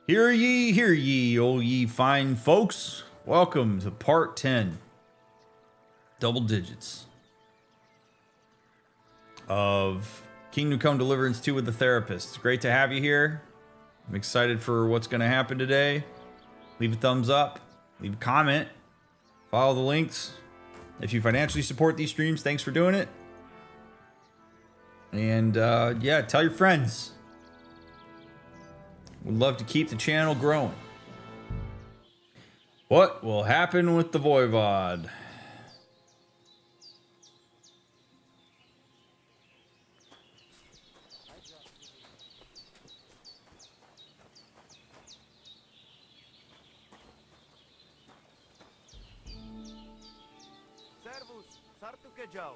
Hear ye, O ye fine folks. Welcome to part 10, double digits, of Kingdom Come Deliverance II with the Therapist. It's great to have you here. I'm excited for what's going to happen today. Leave a thumbs up, leave a comment, follow the links. If you financially support these streams, thanks for doing it. And yeah, tell your friends. We'd love to keep the channel growing. What will happen with the Voivod? Servus, sartu ke jau.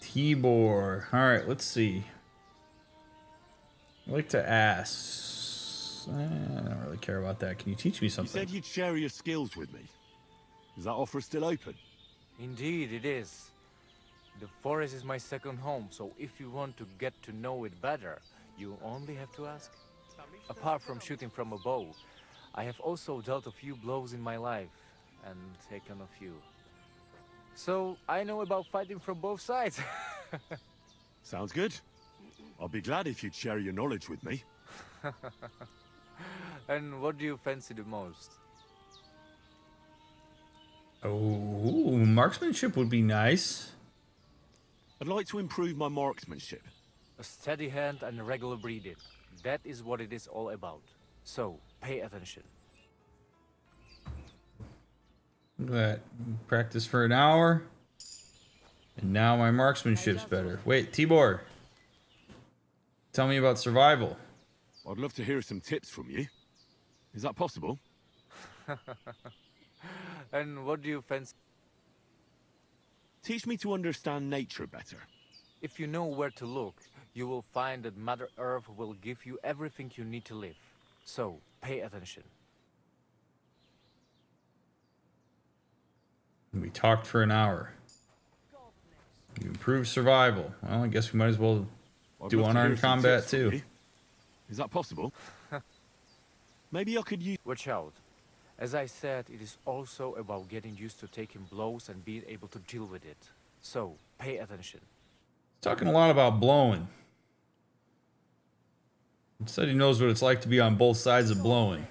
Tibor. All right, let's see. I'd like to ask. I don't really care about that. Can you teach me You something? said you'd share your skills with me. Is that offer still open? Indeed, it is. The forest is my second home, so if you want to get to know it better, you only have to ask. Apart from shooting from a bow, I have also dealt a few blows in my life, and taken a few. So, I know about fighting from both sides. Sounds good. I'll be glad if you'd share your knowledge with me. And what do you fancy the most? Oh, marksmanship would be nice. I'd like to improve my marksmanship. A steady hand and regular breathing. That is what it is all about. So, pay attention. Look at that. Practice for an hour. And now my marksmanship's better. Wait, Tibor. Tell me about survival. I'd love to hear some tips from you. Is that possible? And what do you fancy? Teach me to understand nature better. If you know where to look, you will find that Mother Earth will give you everything you need to live. So, pay attention. We talked for an hour. You improved survival. Well, I guess we might as well I'd do love to hear unarmed some combat tips from too. you. Is that possible? Maybe I could use... Watch out. As I said, it is also about getting used to taking blows and being able to deal with it. So, pay attention. Talking a lot about blowing. He said he knows what it's like to be on both sides of blowing.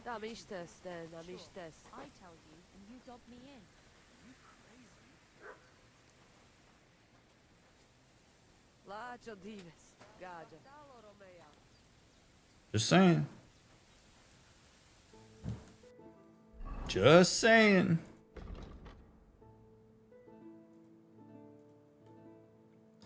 I tell you, and you dob me in. Just saying. Just saying.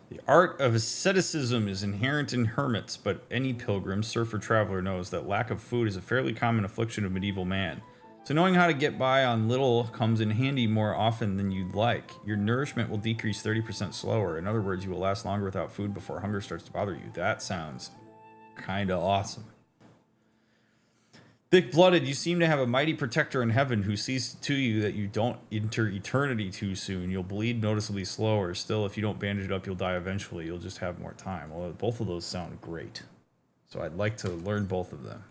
The art of asceticism is inherent in hermits, but any pilgrim, surfer, traveler knows that lack of food is a fairly common affliction of medieval man. So knowing how to get by on little comes in handy more often than you'd like. Your nourishment will decrease 30% slower. In other words, you will last longer without food before hunger starts to bother you. That sounds kinda awesome. Thick-blooded, you seem to have a mighty protector in heaven who sees to you that you don't enter eternity too soon. You'll bleed noticeably slower. Still, if you don't bandage it up, you'll die eventually. You'll just have more time. Well, both of those sound great. So I'd like to learn both of them.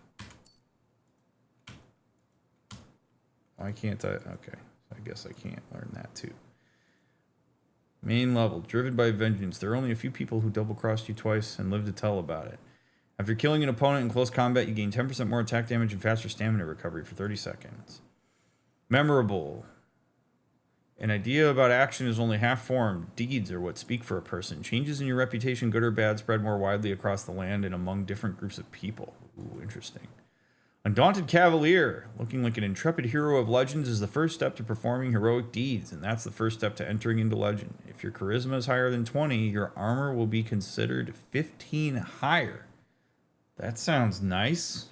Why can't I? Okay, I guess I can't learn that too. Main level, driven by vengeance. There are only a few people who double-crossed you twice and live to tell about it. After killing an opponent in close combat, you gain 10% more attack damage and faster stamina recovery for 30 seconds. Memorable. An idea about action is only half formed. Deeds are what speak for a person. Changes in your reputation, good or bad, spread more widely across the land and among different groups of people. Ooh, interesting. Undaunted Cavalier. Looking like an intrepid hero of legends is the first step to performing heroic deeds, and that's the first step to entering into legend. If your charisma is higher than 20, your armor will be considered 15 higher. That sounds nice.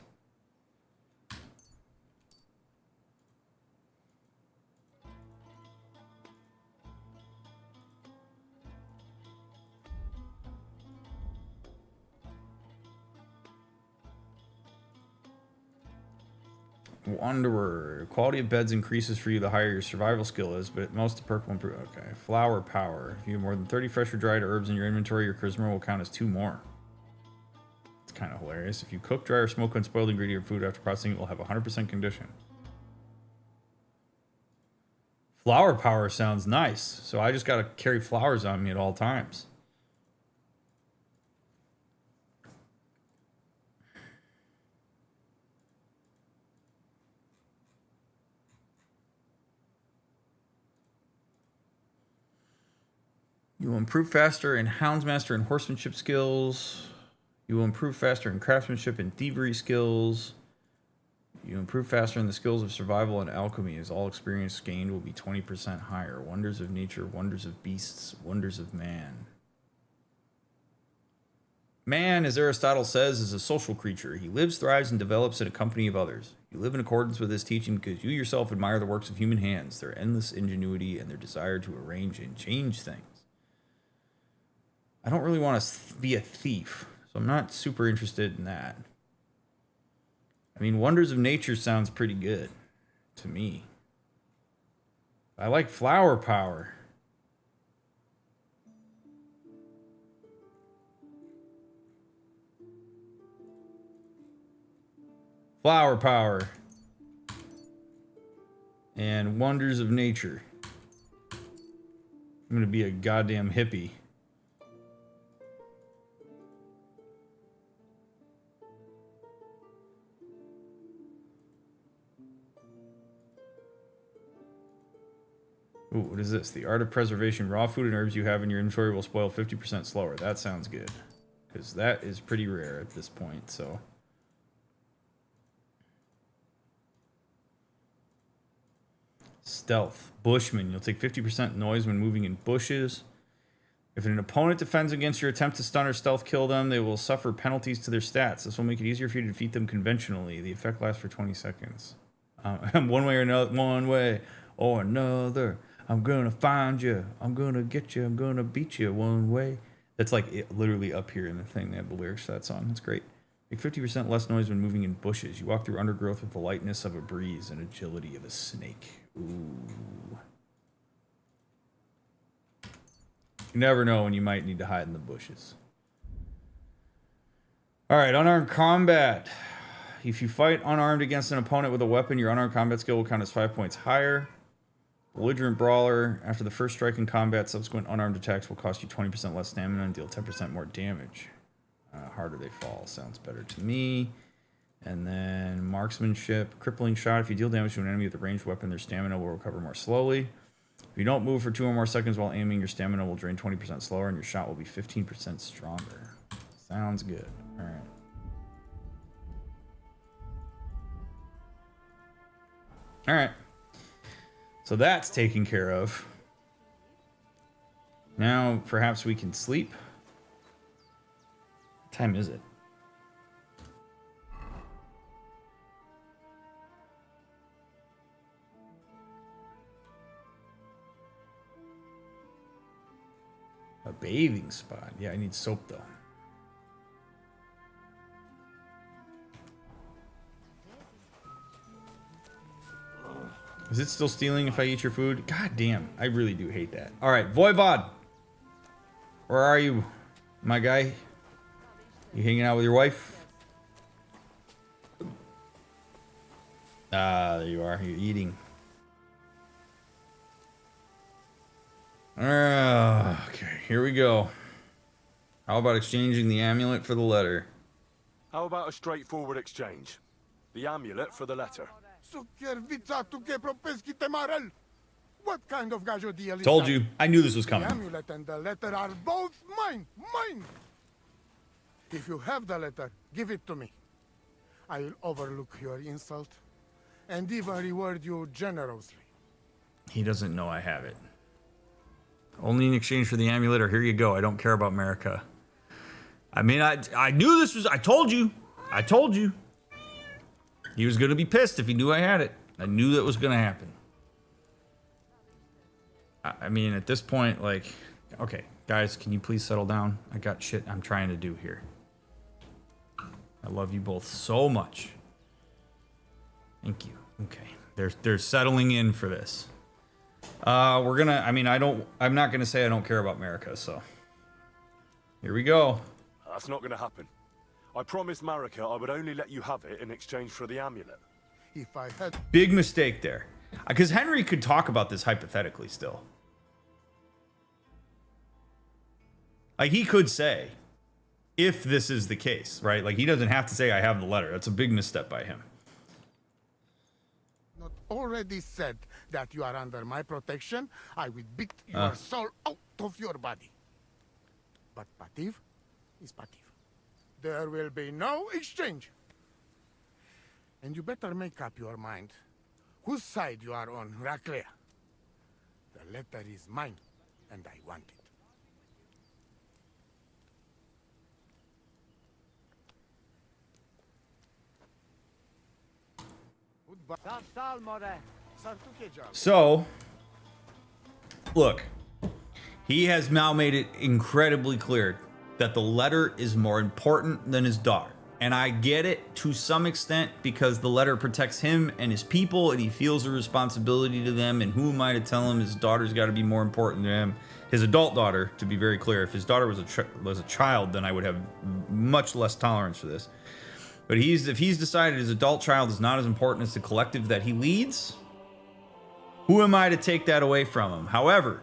Wanderer. Quality of beds increases for you the higher your survival skill is, but at most the perk will improve. Okay. Flower power. If you have more than 30 fresh or dried herbs in your inventory, your charisma will count as 2 more. It's kind of hilarious. If you cook, dry, or smoke unspoiled ingredient food after processing, it will have 100% condition. Flower power sounds nice, so I just got to carry flowers on me at all times. You will improve faster in Houndsmaster and Horsemanship skills. You will improve faster in Craftsmanship and Thievery skills. You improve faster in the skills of Survival and Alchemy, as all experience gained will be 20% higher. Wonders of nature, wonders of beasts, wonders of man. Man, as Aristotle says, is a social creature. He lives, thrives, and develops in a company of others. You live in accordance with his teaching because you yourself admire the works of human hands, their endless ingenuity, and their desire to arrange and change things. I don't really want to be a thief, so I'm not super interested in that. I mean, Wonders of Nature sounds pretty good to me. I like flower power. Flower power. And Wonders of Nature. I'm going to be a goddamn hippie. Ooh, what is this? The art of preservation. Raw food and herbs you have in your inventory will spoil 50% slower. That sounds good. Because that is pretty rare at this point, so. Stealth. Bushman. You'll take 50% noise when moving in bushes. If an opponent defends against your attempt to stun or stealth kill them, they will suffer penalties to their stats. This will make it easier for you to defeat them conventionally. The effect lasts for 20 seconds. One way or another. One way or another. I'm gonna find you. I'm gonna get you. I'm gonna beat you one way. That's like it, literally up here in the thing. They have the lyrics to that song. That's great. Make 50% less noise when moving in bushes. You walk through undergrowth with the lightness of a breeze and agility of a snake. Ooh. You never know when you might need to hide in the bushes. All right, unarmed combat. If you fight unarmed against an opponent with a weapon, your unarmed combat skill will count as 5 points higher. Belligerent Brawler. After the first strike in combat, subsequent unarmed attacks will cost you 20% less stamina and deal 10% more damage. Harder they fall. Sounds better to me. And then Marksmanship. Crippling Shot. If you deal damage to an enemy with a ranged weapon, their stamina will recover more slowly. If you don't move for 2 or more seconds while aiming, your stamina will drain 20% slower and your shot will be 15% stronger. Sounds good. All right. All right. So that's taken care of. Now, perhaps we can sleep. What time is it? A bathing spot. Yeah, I need soap, though. Is it still stealing if I eat your food? God damn, I really do hate that. All right, Voivod. Where are you, my guy? You hanging out with your wife? Ah, there you are. You're eating. Okay, here we go. How about exchanging the amulet for the letter? How about a straightforward exchange? The amulet for the letter. What kind of gajo deal is Told that? you. I knew this was The coming. amulet and the letter are both mine. Mine! If you have the letter, give it to me. I will overlook your insult and even reward you generously. He doesn't know I have it. Only in exchange for the amulet, or here you go. I don't care about America. I mean, I knew this was... I told you. I told you. He was going to be pissed if he knew I had it. I knew that was going to happen. I mean, at this point, like... Okay, guys, can you please settle down? I got shit I'm trying to do here. I love you both so much. Thank you. Okay. They're settling in for this. We're gonna, I mean, I'm not gonna say I don't care about America, so. Here we go. That's not going to happen. I promised Marika I would only let you have it in exchange for the amulet. If I had Big mistake there. Because Henry could talk about this hypothetically still. Like, he could say, if this is the case, right? Like, he doesn't have to say, I have the letter. That's a big misstep by him. not already said that you are under my protection, I will beat your soul out of your body. But Pativ is Pativ. There will be no exchange. And you better make up your mind whose side you are on, Raclea. The letter is mine, and I want it. So, look, he has now made it incredibly clear that the letter is more important than his daughter. And I get it to some extent because the letter protects him and his people, and he feels a responsibility to them. And who am I to tell him his daughter's got to be more important to him? His adult daughter, to be very clear. If his daughter was a child, then I would have much less tolerance for this. But if he's decided his adult child is not as important as the collective that he leads, who am I to take that away from him? However,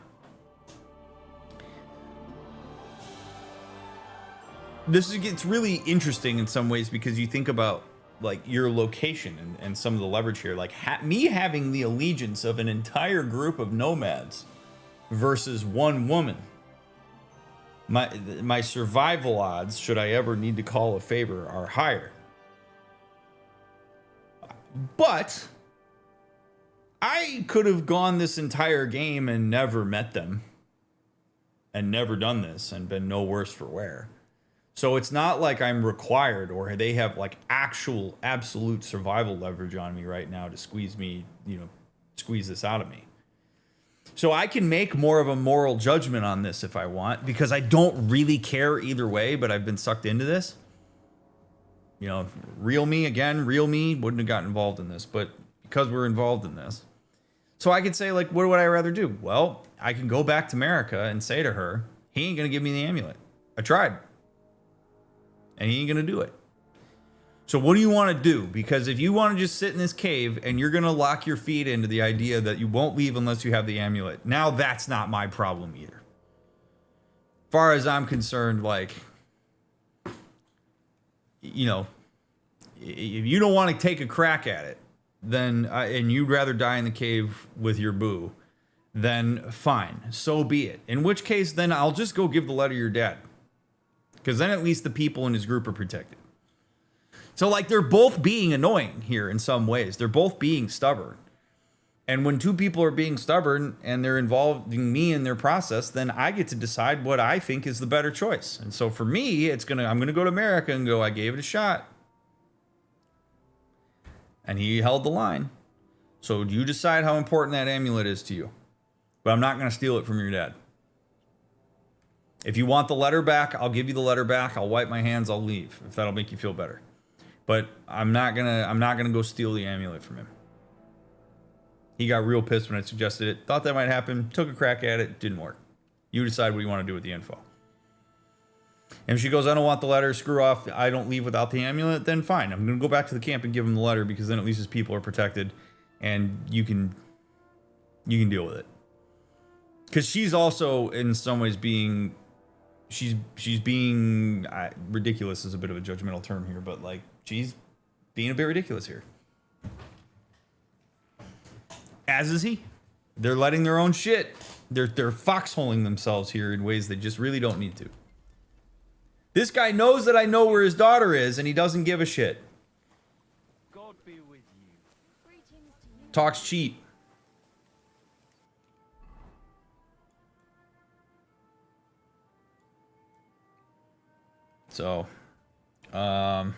it's really interesting in some ways because you think about like your location and some of the leverage here. Like me having the allegiance of an entire group of nomads versus one woman. My survival odds, should I ever need to call a favor, are higher. But I could have gone this entire game and never met them and never done this and been no worse for wear. So it's not like I'm required or they have like actual absolute survival leverage on me right now to squeeze this out of me. So I can make more of a moral judgment on this if I want, because I don't really care either way, but I've been sucked into this. You know, real me wouldn't have gotten involved in this, but because we're involved in this. So I could say, like, what would I rather do? Well, I can go back to America and say to her, he ain't going to give me the amulet. I tried. And he ain't going to do it. So what do you want to do? Because if you want to just sit in this cave and you're going to lock your feet into the idea that you won't leave unless you have the amulet, now that's not my problem either. As far as I'm concerned, like, you know, if you don't want to take a crack at it, then and you'd rather die in the cave with your boo, then fine, so be it. In which case, then I'll just go give the letter to your dad, because then at least the people in his group are protected. So like they're both being annoying here in some ways. They're both being stubborn. And when two people are being stubborn and they're involving me in their process, then I get to decide what I think is the better choice. And so for me, I'm gonna go to America and go, I gave it a shot. And he held the line. So you decide how important that amulet is to you. But I'm not gonna steal it from your dad. If you want the letter back, I'll give you the letter back. I'll wipe my hands, I'll leave, if that'll make you feel better. But I'm not gonna go steal the amulet from him. He got real pissed when I suggested it. Thought that might happen. Took a crack at it. Didn't work. You decide what you want to do with the info. And if she goes, I don't want the letter. Screw off. I don't leave without the amulet. Then fine. I'm going to go back to the camp and give him the letter, because then at least his people are protected and you can deal with it. Because she's also in some ways being, she's being ridiculous is a bit of a judgmental term here, but like she's being a bit ridiculous here. As is he. They're letting their own shit. They're foxholing themselves here in ways they just really don't need to. This guy knows that I know where his daughter is, and he doesn't give a shit. God be with you. Talks cheap. So, I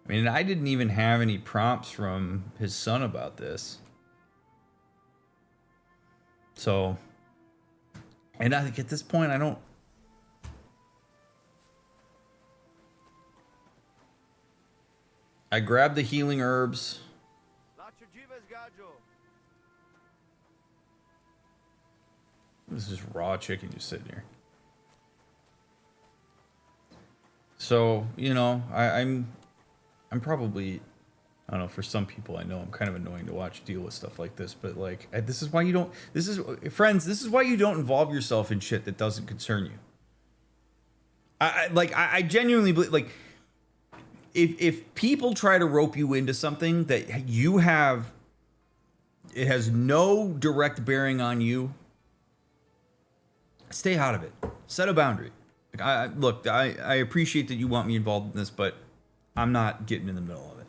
mean, I didn't even have any prompts from his son about this. So, and I think at this point, I don't. I grabbed the healing herbs. This is raw chicken just sitting here. So, you know, I'm probably, I don't know, for some people I know I'm kind of annoying to watch deal with stuff like this, but like, this is why you don't, this is, friends, this is why you don't involve yourself in shit that doesn't concern you. I genuinely believe, like, if people try to rope you into something that you have, it has no direct bearing on you, stay out of it. Set a boundary. Like, I appreciate that you want me involved in this, but I'm not getting in the middle of it.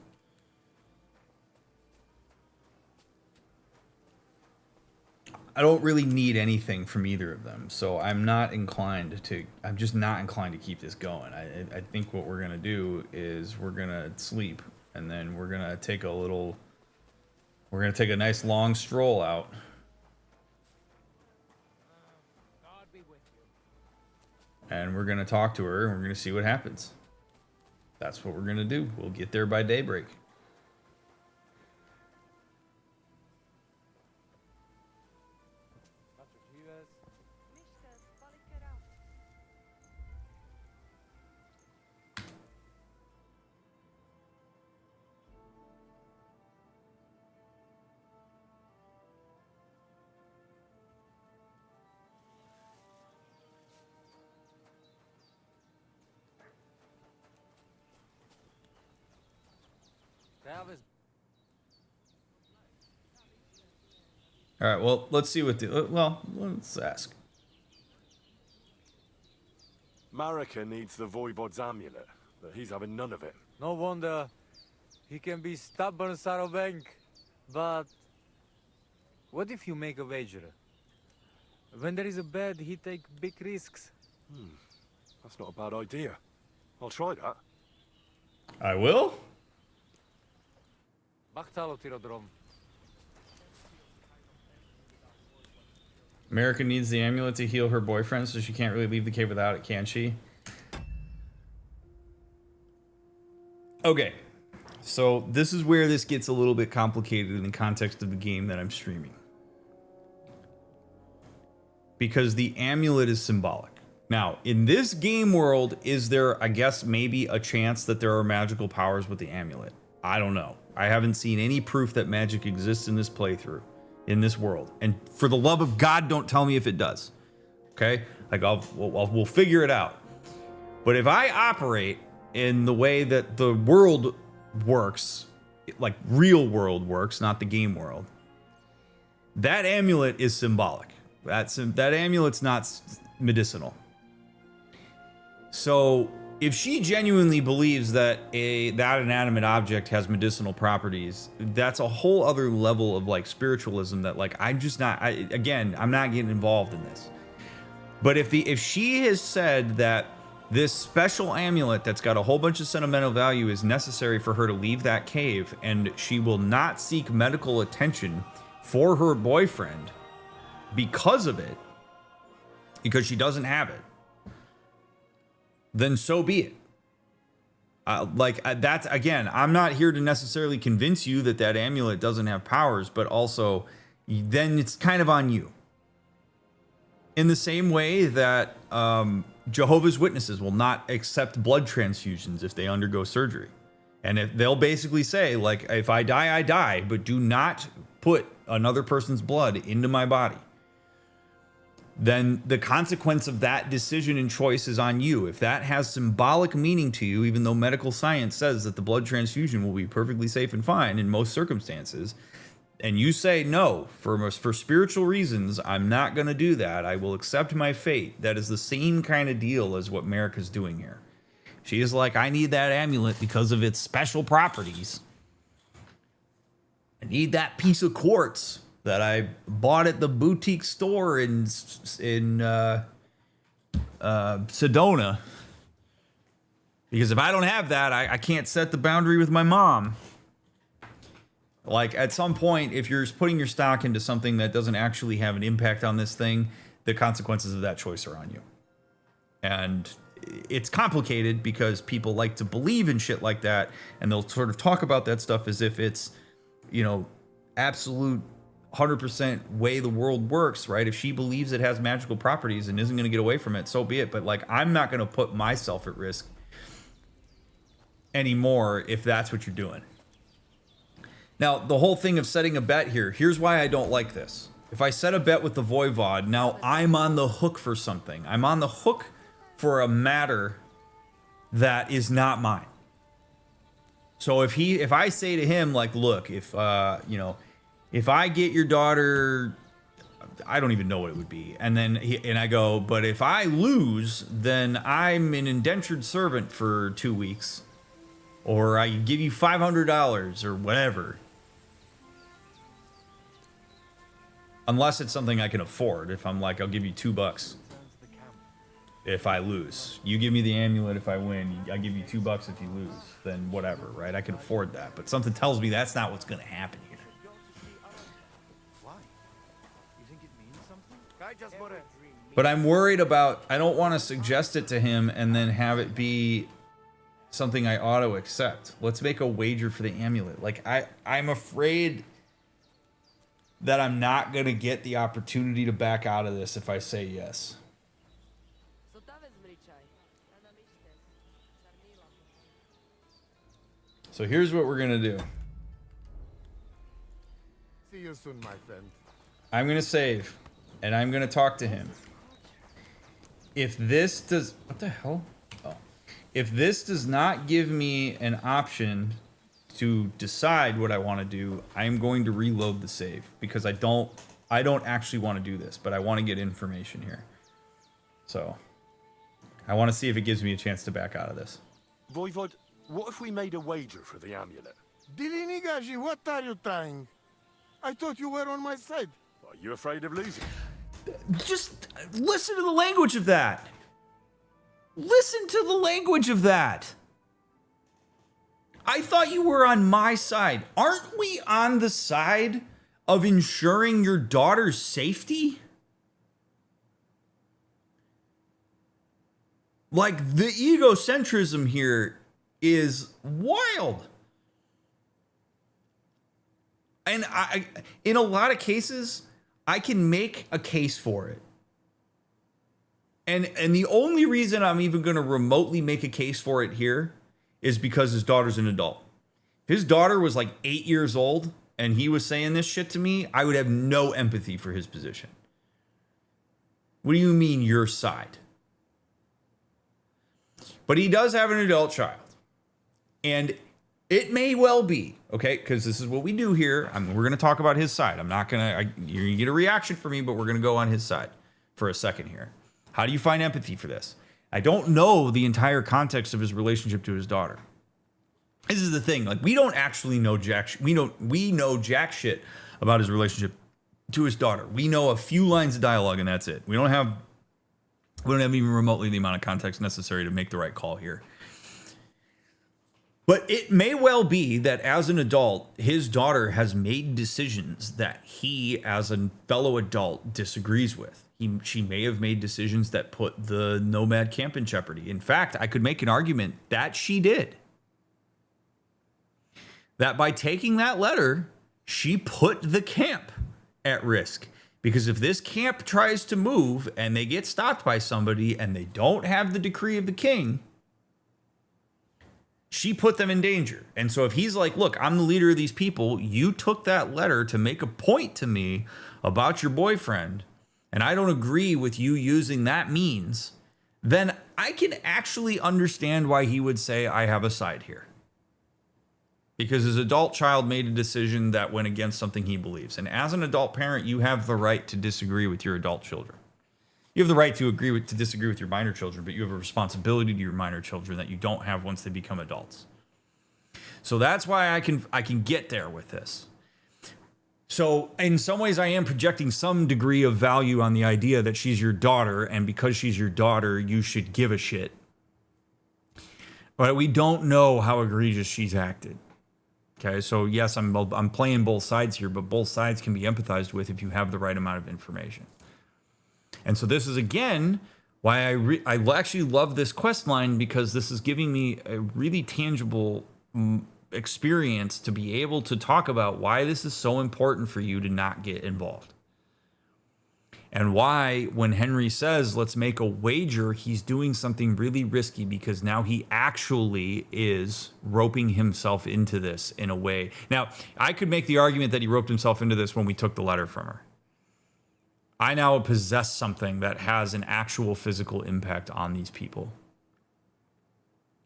I don't really need anything from either of them, so I'm just not inclined to keep this going. I think what we're gonna do is we're gonna sleep, and then we're gonna take a nice long stroll out. And we're gonna talk to her, and we're gonna see what happens. That's what we're gonna do. We'll get there by daybreak. All right, well, let's see what let's ask. Marika needs the Voivod's amulet, but he's having none of it. No wonder he can be stubborn, Sarobank. But what if you make a wager? When there is a bed, he take big risks. That's not a bad idea. I'll try that. I will. Bachtalo tirodrom. America needs the amulet to heal her boyfriend, so she can't really leave the cave without it, can she? Okay. So this is where this gets a little bit complicated in the context of the game that I'm streaming. Because the amulet is symbolic. Now, in this game world, is there, I guess, maybe a chance that there are magical powers with the amulet? I don't know. I haven't seen any proof that magic exists in this playthrough, in this world. And for the love of God, don't tell me if it does. Okay? Like, we'll figure it out. But if I operate in the way that the world works, like real world works, not the game world, that amulet is symbolic. That amulet's not medicinal. So if she genuinely believes that that inanimate object has medicinal properties, that's a whole other level of like spiritualism that like I'm not getting involved in this. But if she has said that this special amulet that's got a whole bunch of sentimental value is necessary for her to leave that cave, and she will not seek medical attention for her boyfriend because of it, because she doesn't have it, then so be it. That's, again, I'm not here to necessarily convince you that that amulet doesn't have powers, but also then it's kind of on you. In the same way that Jehovah's Witnesses will not accept blood transfusions if they undergo surgery. And if they'll basically say, like, if I die, I die, but do not put another person's blood into my body. Then the consequence of that decision and choice is on you. If that has symbolic meaning to you, even though medical science says that the blood transfusion will be perfectly safe and fine in most circumstances, and you say, no, for spiritual reasons, I'm not going to do that. I will accept my fate. That is the same kind of deal as what Marika's doing here. She is like, I need that amulet because of its special properties. I need that piece of quartz that I bought at the boutique store in Sedona. Because if I don't have that, I can't set the boundary with my mom. Like, at some point, if you're putting your stock into something that doesn't actually have an impact on this thing, the consequences of that choice are on you. And it's complicated because people like to believe in shit like that, and they'll sort of talk about that stuff as if it's, you know, absolute 100% way the world works, right? If she believes it has magical properties and isn't going to get away from it, so be it. But, like, I'm not going to put myself at risk anymore if that's what you're doing. Now, the whole thing of setting a bet here, here's why I don't like this. If I set a bet with the Voivod, now I'm on the hook for something. I'm on the hook for a matter that is not mine. So if I say to him, like, look, if I get your daughter, I don't even know what it would be. And then I go, but if I lose, then I'm an indentured servant for 2 weeks, or I give you $500 or whatever. Unless it's something I can afford. If I'm like, I'll give you $2 if I lose. You give me the amulet if I win. I give you $2 if you lose. Then whatever, right? I can afford that. But something tells me that's not what's going to happen here. Why? You think it means something? But I'm worried about, I don't want to suggest it to him and then have it be something I auto accept. Let's make a wager for the amulet. Like, I'm afraid that I'm not going to get the opportunity to back out of this if I say yes. So here's what we're going to do. See you soon, my friend. I'm going to save, and I'm going to talk to him. If this does... What the hell? Oh. If this does not give me an option to decide what I want to do, I'm going to reload the save, because I don't actually want to do this, but I want to get information here. So I want to see if it gives me a chance to back out of this. Voivod, what if we made a wager for the amulet? Dilinigaji, what are you trying? I thought you were on my side. Are you afraid of losing? Just listen to the language of that. Listen to the language of that. I thought you were on my side. Aren't we on the side of ensuring your daughter's safety? Like, the egocentrism here is wild. And in a lot of cases, I can make a case for it. And the only reason I'm even going to remotely make a case for it here is because his daughter's an adult. If his daughter was like 8 years old and he was saying this shit to me, I would have no empathy for his position. What do you mean, your side? But he does have an adult child. And it may well be, okay, because this is what we do here. We're going to talk about his side. I'm not going to, you're going to get a reaction from me, but we're going to go on his side for a second here. How do you find empathy for this? I don't know the entire context of his relationship to his daughter. This is the thing. Like, we don't actually know jack. We know jack shit about his relationship to his daughter. We know a few lines of dialogue, and that's it. We don't have even remotely the amount of context necessary to make the right call here. But it may well be that as an adult, his daughter has made decisions that he, as a fellow adult, disagrees with. She may have made decisions that put the nomad camp in jeopardy. In fact, I could make an argument that she did. That by taking that letter, she put the camp at risk. Because if this camp tries to move and they get stopped by somebody and they don't have the decree of the king, she put them in danger. And so if he's like, look, I'm the leader of these people, you took that letter to make a point to me about your boyfriend, and I don't agree with you using that means, then I can actually understand why he would say, I have a side here. Because his adult child made a decision that went against something he believes. And as an adult parent, you have the right to disagree with your adult children. You have the right to disagree with your minor children, but you have a responsibility to your minor children that you don't have once they become adults. So that's why I can get there with this. So in some ways, I am projecting some degree of value on the idea that she's your daughter, and because she's your daughter, you should give a shit. But we don't know how egregious she's acted. Okay, so yes, I'm playing both sides here, but both sides can be empathized with if you have the right amount of information. And so this is again why I actually love this quest line, because this is giving me a really tangible experience to be able to talk about why this is so important for you to not get involved. And why, when Henry says, let's make a wager, he's doing something really risky, because now he actually is roping himself into this in a way. Now, I could make the argument that he roped himself into this when we took the letter from her. I now possess something that has an actual physical impact on these people.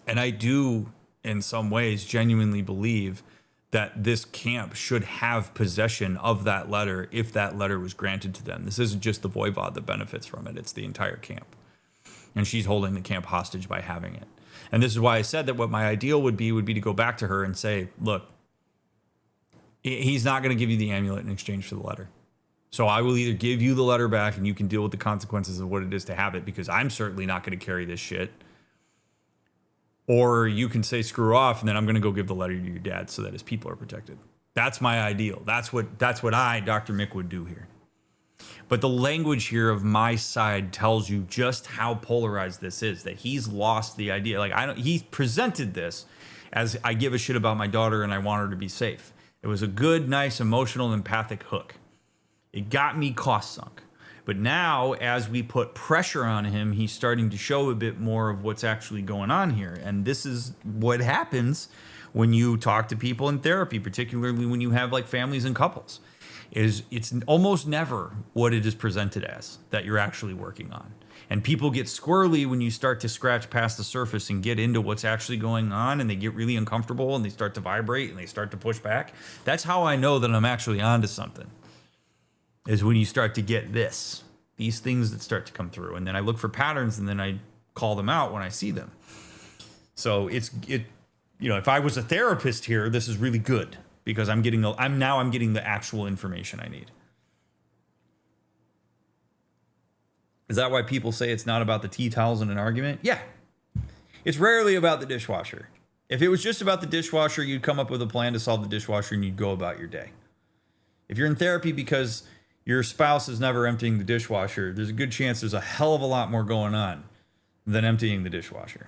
And I do, in some ways, genuinely believe that this camp should have possession of that letter if that letter was granted to them. This isn't just the voivod that benefits from it. It's the entire camp. And she's holding the camp hostage by having it. And this is why I said that what my ideal would be to go back to her and say, look, he's not going to give you the amulet in exchange for the letter. So I will either give you the letter back and you can deal with the consequences of what it is to have it, because I'm certainly not going to carry this shit. Or you can say screw off, and then I'm going to go give the letter to your dad so that his people are protected. That's my ideal. That's what I, Dr. Mick, would do here. But the language here of my side tells you just how polarized this is, that he's lost the idea. Like, he presented this as, I give a shit about my daughter and I want her to be safe. It was a good, nice, emotional, empathic hook. It got me cost sunk. But now, as we put pressure on him, he's starting to show a bit more of what's actually going on here. And this is what happens when you talk to people in therapy, particularly when you have like families and couples. It's almost never what it is presented as that you're actually working on. And people get squirrely when you start to scratch past the surface and get into what's actually going on, and they get really uncomfortable and they start to vibrate and they start to push back. That's how I know that I'm actually onto something. Is when you start to get these things that start to come through. And then I look for patterns and then I call them out when I see them. So if I was a therapist here, this is really good, because I'm getting the actual information I need. Is that why people say it's not about the tea towels in an argument? Yeah. It's rarely about the dishwasher. If it was just about the dishwasher, you'd come up with a plan to solve the dishwasher and you'd go about your day. If you're in therapy because your spouse is never emptying the dishwasher, there's a good chance there's a hell of a lot more going on than emptying the dishwasher.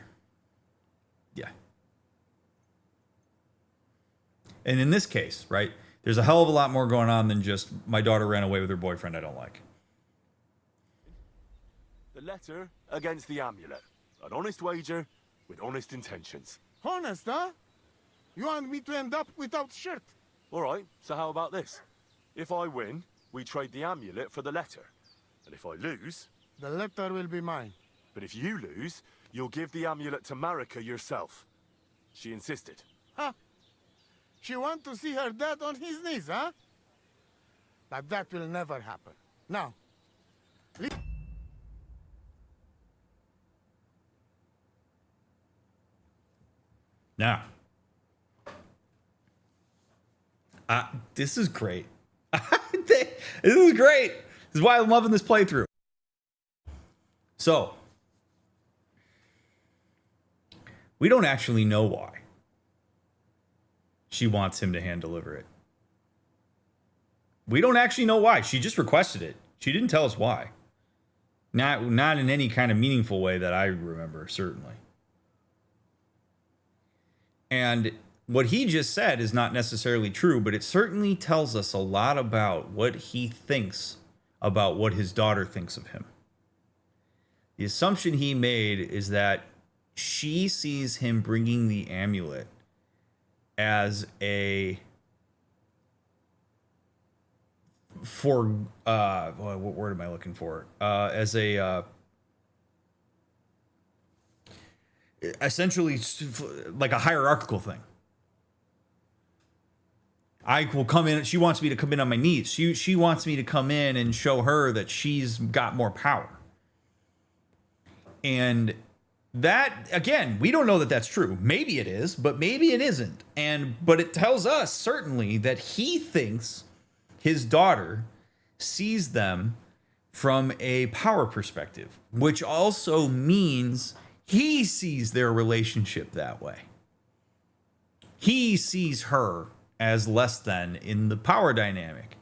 Yeah. And in this case, right, there's a hell of a lot more going on than just my daughter ran away with her boyfriend I don't like. The letter against the amulet. An honest wager with honest intentions. Honest, huh? You want me to end up without shirt? All right, so how about this? If I win, we trade the amulet for the letter. And if I lose... The letter will be mine. But if you lose, you'll give the amulet to Marika yourself. She insisted. Huh? She want to see her dad on his knees, huh? But that will never happen. Now, Now, this is great. This is great. This is why I'm loving this playthrough. So, we don't actually know why she wants him to hand deliver it. We don't actually know why. She just requested it. She didn't tell us why. Not in any kind of meaningful way that I remember, certainly. And what he just said is not necessarily true, but it certainly tells us a lot about what he thinks about what his daughter thinks of him. The assumption he made is that she sees him bringing the amulet as a what word am I looking for? As a essentially like a hierarchical thing. I will come in. She wants me to come in on my knees. She wants me to come in and show her that she's got more power. And that, again, we don't know that that's true. Maybe it is, but maybe it isn't. But it tells us certainly that he thinks his daughter sees them from a power perspective, which also means he sees their relationship that way. He sees her as less than in the power dynamic.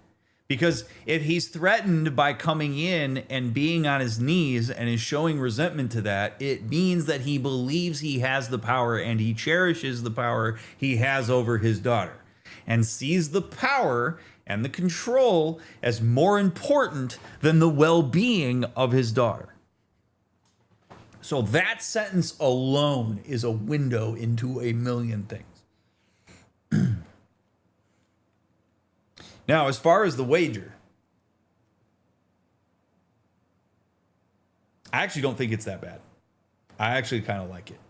Because if he's threatened by coming in and being on his knees and is showing resentment to that, it means that he believes he has the power and he cherishes the power he has over his daughter and sees the power and the control as more important than the well-being of his daughter. So that sentence alone is a window into a million things. Now, as far as the wager, I actually don't think it's that bad. I actually kind of like it.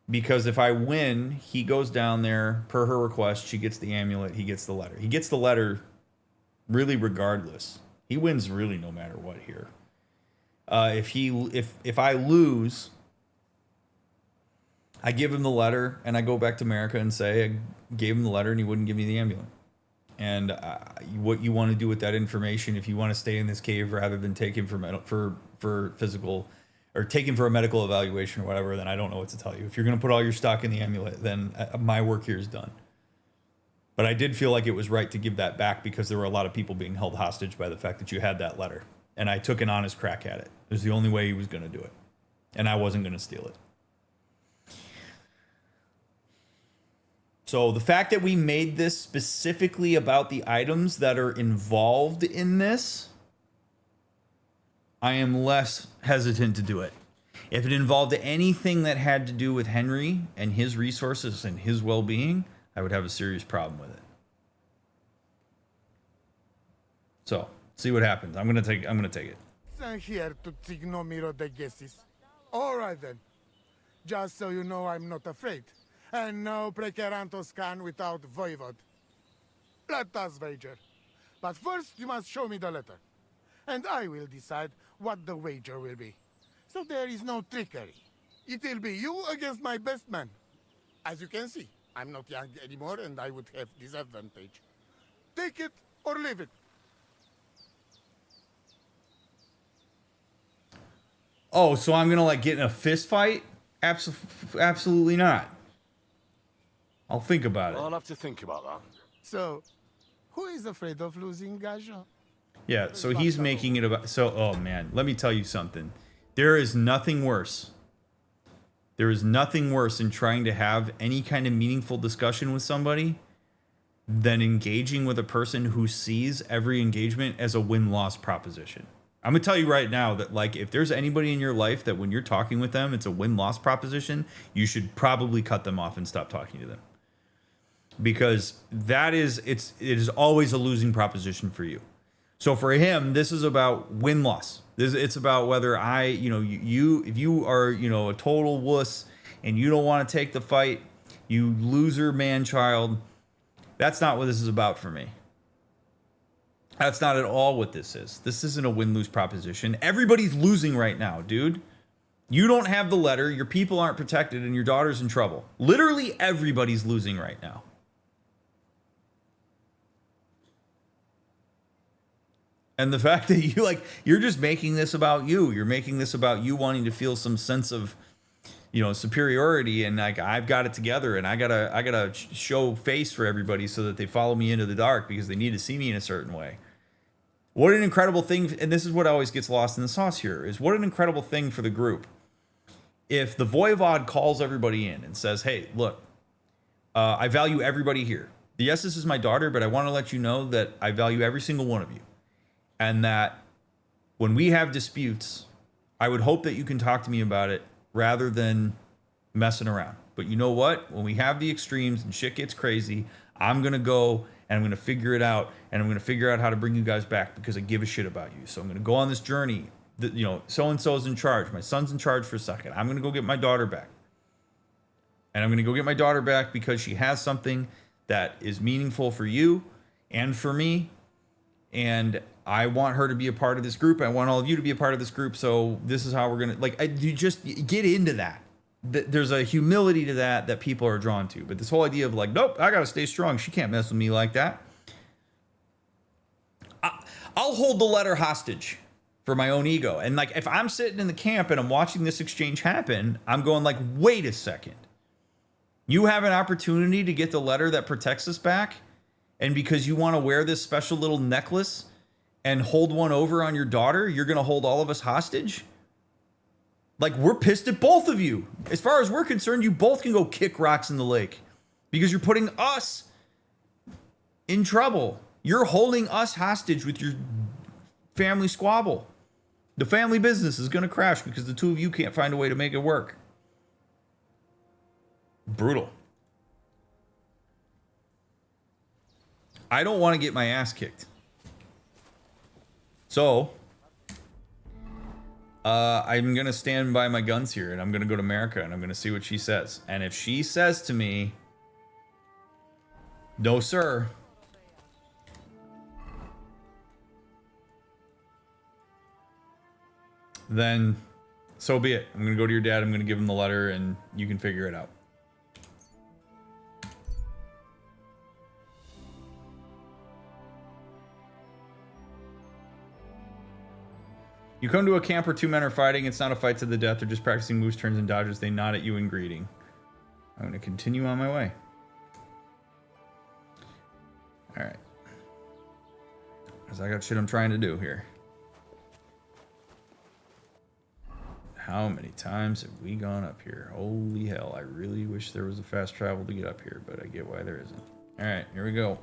Because if I win, he goes down there, per her request, she gets the amulet, he gets the letter. He gets the letter really regardless. He wins really no matter what here. If I lose, I give him the letter and I go back to America and say I gave him the letter and he wouldn't give me the amulet. And what you want to do with that information, if you want to stay in this cave rather than take him for physical, or take him for a medical evaluation or whatever, then I don't know what to tell you. If you're going to put all your stock in the amulet, then my work here is done. But I did feel like it was right to give that back because there were a lot of people being held hostage by the fact that you had that letter. And I took an honest crack at it. It was the only way he was going to do it. And I wasn't going to steal it. So the fact that we made this specifically about the items that are involved in this, I am less hesitant to do it. If it involved anything that had to do with Henry and his resources and his well-being, I would have a serious problem with it. So, see what happens. I'm gonna take it. I'm here to Tignomiro de Gessis. All right then. Just so you know, I'm not afraid. And no precarantos can without voivod. Let us wager. But first you must show me the letter. And I will decide what the wager will be. So there is no trickery. It will be you against my best man. As you can see, I'm not young anymore and I would have disadvantage. Take it or leave it. Oh, so I'm gonna like get in a fist fight? Absolutely not. I'll think about it. I'll have to think about that. So, who is afraid of losing Gajan? Yeah, so he's making it about... So, oh man, let me tell you something. There is nothing worse. There is nothing worse in trying to have any kind of meaningful discussion with somebody than engaging with a person who sees every engagement as a win-loss proposition. I'm going to tell you right now that, like, if there's anybody in your life that when you're talking with them, it's a win-loss proposition, you should probably cut them off and stop talking to them. Because it is always a losing proposition for you. So for him, this is about win-loss. It's about whether if you are, a total wuss and you don't want to take the fight, you loser man-child, that's not what this is about for me. That's not at all what this is. This isn't a win-lose proposition. Everybody's losing right now, dude. You don't have the letter, your people aren't protected, and your daughter's in trouble. Literally everybody's losing right now. And the fact that you're just making this about you. You're making this about you wanting to feel some sense of, superiority and like I've got it together and I gotta show face for everybody so that they follow me into the dark because they need to see me in a certain way. What an incredible thing, and this is what always gets lost in the sauce here, is what an incredible thing for the group. If the Voivod calls everybody in and says, hey, look, I value everybody here. Yes, this is my daughter, but I want to let you know that I value every single one of you. And that when we have disputes, I would hope that you can talk to me about it rather than messing around. But you know what? When we have the extremes and shit gets crazy, I'm going to go and I'm going to figure it out. And I'm going to figure out how to bring you guys back because I give a shit about you. So I'm going to go on this journey. So-and-so's in charge. My son's in charge for a second. I'm going to go get my daughter back. And I'm going to go get my daughter back because she has something that is meaningful for you and for me. And I want her to be a part of this group. I want all of you to be a part of this group. So this is how we're going to, you just get into that. There's a humility to that people are drawn to. But this whole idea of like, nope, I got to stay strong. She can't mess with me like that. I'll hold the letter hostage for my own ego. And like, if I'm sitting in the camp and I'm watching this exchange happen, I'm going like, wait a second. You have an opportunity to get the letter that protects us back, and because you want to wear this special little necklace and hold one over on your daughter, you're going to hold all of us hostage? Like, we're pissed at both of you. As far as we're concerned, you both can go kick rocks in the lake because you're putting us in trouble. You're holding us hostage with your family squabble. The family business is going to crash because the two of you can't find a way to make it work. Brutal. I don't want to get my ass kicked. So, I'm going to stand by my guns here, and I'm going to go to America, and I'm going to see what she says. And if she says to me, no, sir, then so be it. I'm going to go to your dad. I'm going to give him the letter, and you can figure it out. You come to a camp where two men are fighting. It's not a fight to the death. They're just practicing moves, turns, and dodges. They nod at you in greeting. I'm going to continue on my way. All right. Because I got shit I'm trying to do here. How many times have we gone up here? Holy hell. I really wish there was a fast travel to get up here, but I get why there isn't. All right, here we go.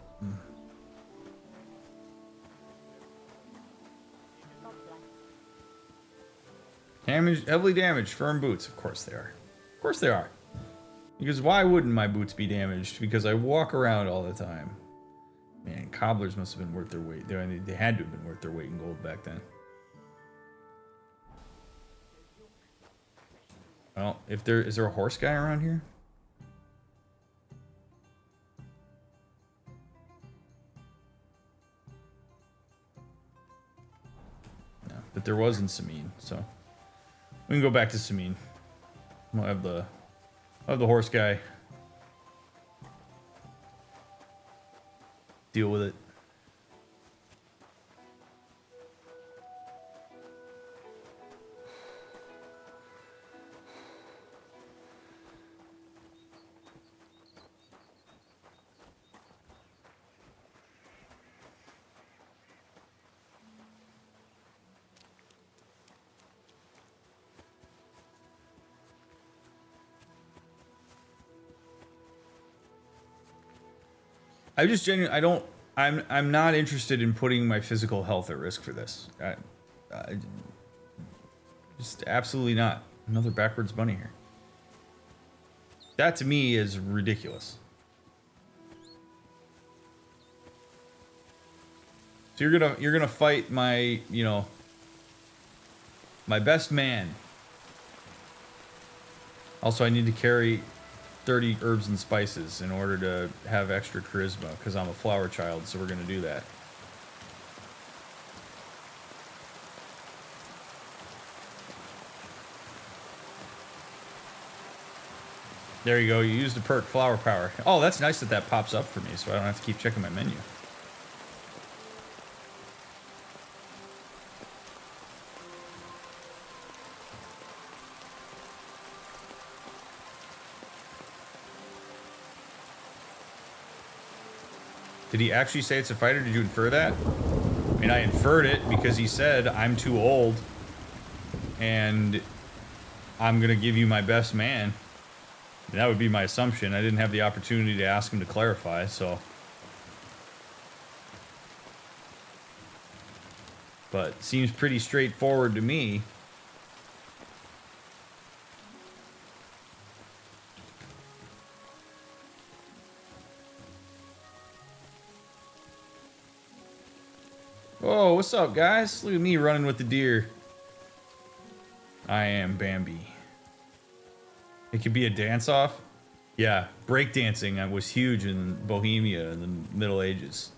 Damaged, heavily damaged, firm boots. Of course they are. Of course they are. Because why wouldn't my boots be damaged? Because I walk around all the time. Man, cobblers must have been worth their weight. They had to have been worth their weight in gold back then. Well, is there a horse guy around here? No, but there was in Sameen, so we can go back to Sameen. We'll have the horse guy deal with it. I just genuinely, I'm not interested in putting my physical health at risk for this. Just absolutely not. Another backwards bunny here. That to me is ridiculous. So you're gonna fight my, my best man. Also, I need to carry 30 herbs and spices in order to have extra charisma because I'm a flower child, so we're gonna do that. There you go, you used the perk flower power. Oh, that's nice that pops up for me so I don't have to keep checking my menu. Did he actually say it's a fighter? Did you infer that? I mean, I inferred it because he said, I'm too old and I'm going to give you my best man. And that would be my assumption. I didn't have the opportunity to ask him to clarify, so. But seems pretty straightforward to me. Oh, what's up, guys? Look at me running with the deer. I am Bambi. It could be a dance-off? Yeah, breakdancing was huge in Bohemia in the Middle Ages.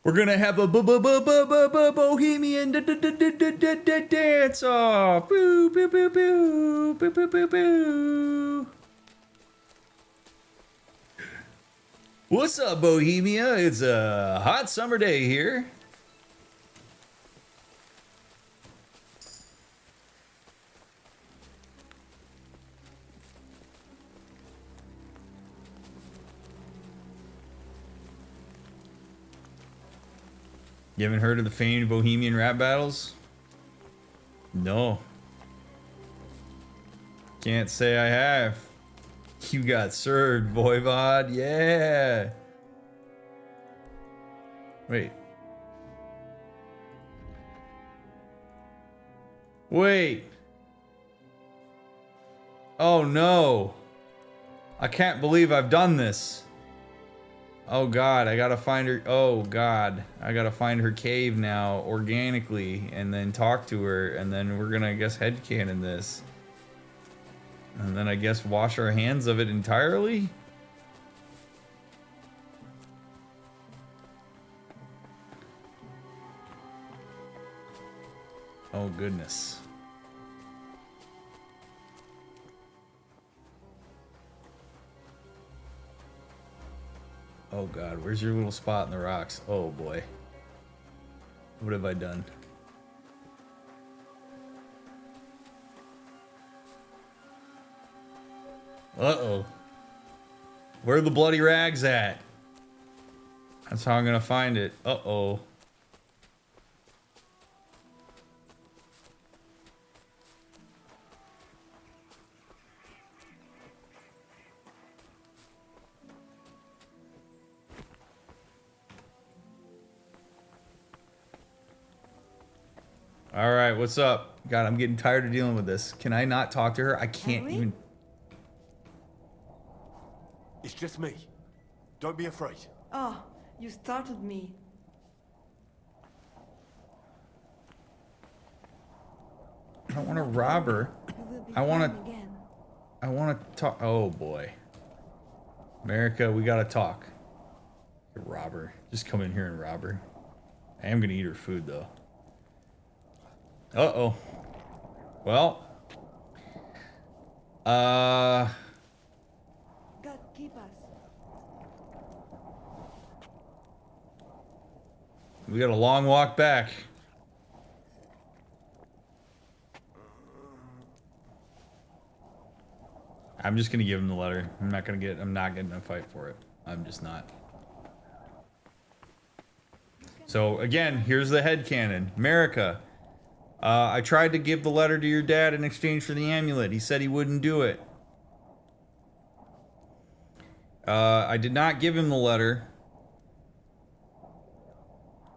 We're gonna have a Bohemian dance off. Boo boo boo boo boo boo boo boo. What's up, Bohemia? It's a hot summer day here. You haven't heard of the famed Bohemian rap battles? No. Can't say I have. You got served, Voivod. Yeah. Wait. Wait. Oh no. I can't believe I've done this. Oh god, I gotta find her. Oh god, I gotta find her cave now organically and then talk to her, and then we're gonna, I guess, headcanon this. And then I guess wash our hands of it entirely? Oh goodness. Oh god, where's your little spot in the rocks? Oh boy. What have I done? Uh-oh. Where are the bloody rags at? That's how I'm gonna find it. Uh-oh. All right, what's up? God, I'm getting tired of dealing with this. Can I not talk to her? I can't Henry? even... It's just me. Don't be afraid. Oh, you startled me. I don't want to rob her. You will be I wanna- fine again. I want to talk... Oh, boy. America, we gotta talk. Rob her. Just come in here and rob her. I am gonna eat her food, though. Uh-oh. Well. God keep us. We got a long walk back. I'm just gonna give him the letter. I'm not getting in a fight for it. I'm just not. So again, here's the headcanon. America. I tried to give the letter to your dad in exchange for the amulet. He said he wouldn't do it. I did not give him the letter.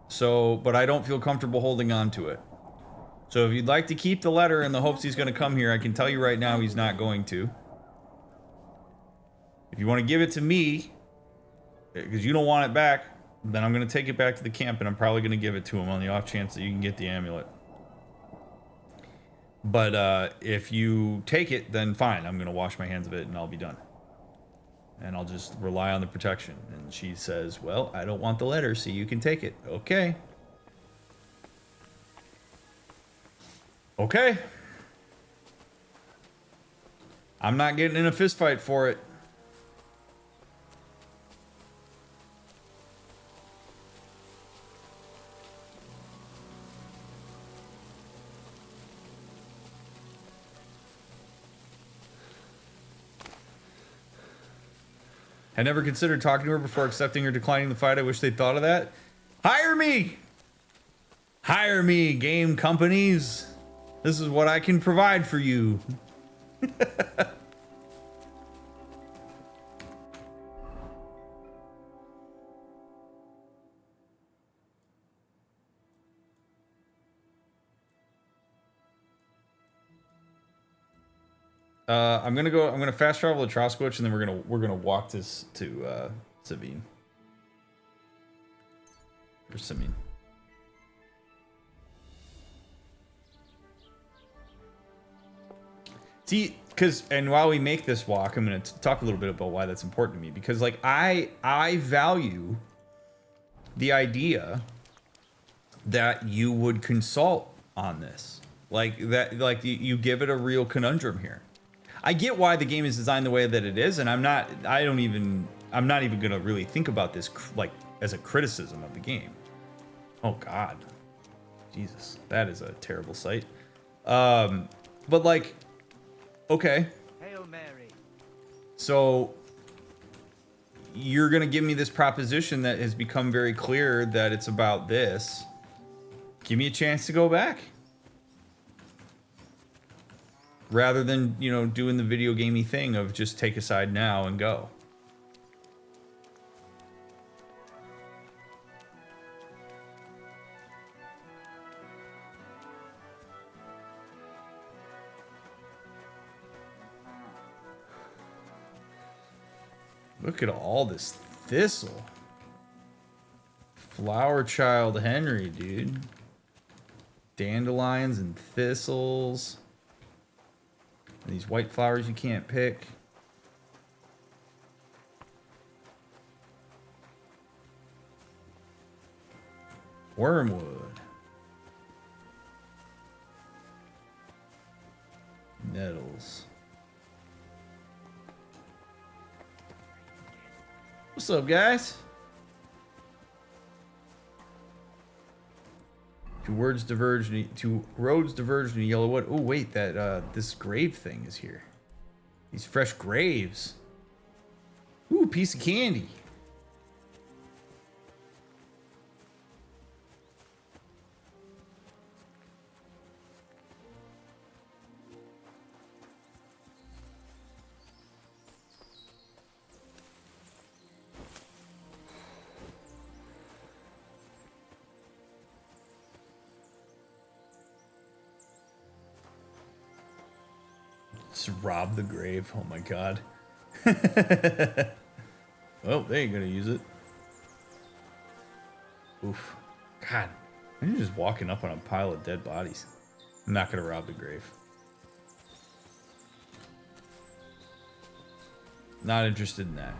So, but I don't feel comfortable holding on to it. So if you'd like to keep the letter in the hopes he's going to come here, I can tell you right now he's not going to. If you want to give it to me, because you don't want it back, then I'm going to take it back to the camp and I'm probably going to give it to him on the off chance that you can get the amulet. But if you take it, then fine. I'm going to wash my hands of it and I'll be done. And I'll just rely on the protection. And she says, well, I don't want the letter, so you can take it. Okay. Okay. I'm not getting in a fist fight for it. I never considered talking to her before accepting or declining the fight. I wish they'd thought of that. Hire me! Hire me, game companies. This is what I can provide for you. I'm gonna fast travel to Troskowich, and then we're gonna walk this to Sabine. Or Sabine. See, and while we make this walk, I'm gonna talk a little bit about why that's important to me, because like I value the idea that you would consult on this, like you give it a real conundrum here. I get why the game is designed the way that it is, and I'm not even gonna really think about this like as a criticism of the game. Oh God, Jesus, that is a terrible sight. But like, okay. Hail Mary. So you're gonna give me this proposition that has become very clear that it's about this, Give me a chance to go back. Rather than, you know, doing the video gamey thing of just take a side now and go. Look at all this thistle. Flower Child Henry, dude. Dandelions and thistles. And these white flowers you can't pick. Wormwood. Nettles. What's up, guys? Two roads diverge in a yellow wood. Oh wait, that this grave thing is here. These fresh graves. Ooh, piece of candy. Just rob the grave. Oh my god. Well, they ain't gonna use it. Oof. God. You're just walking up on a pile of dead bodies. I'm not gonna rob the grave. Not interested in that.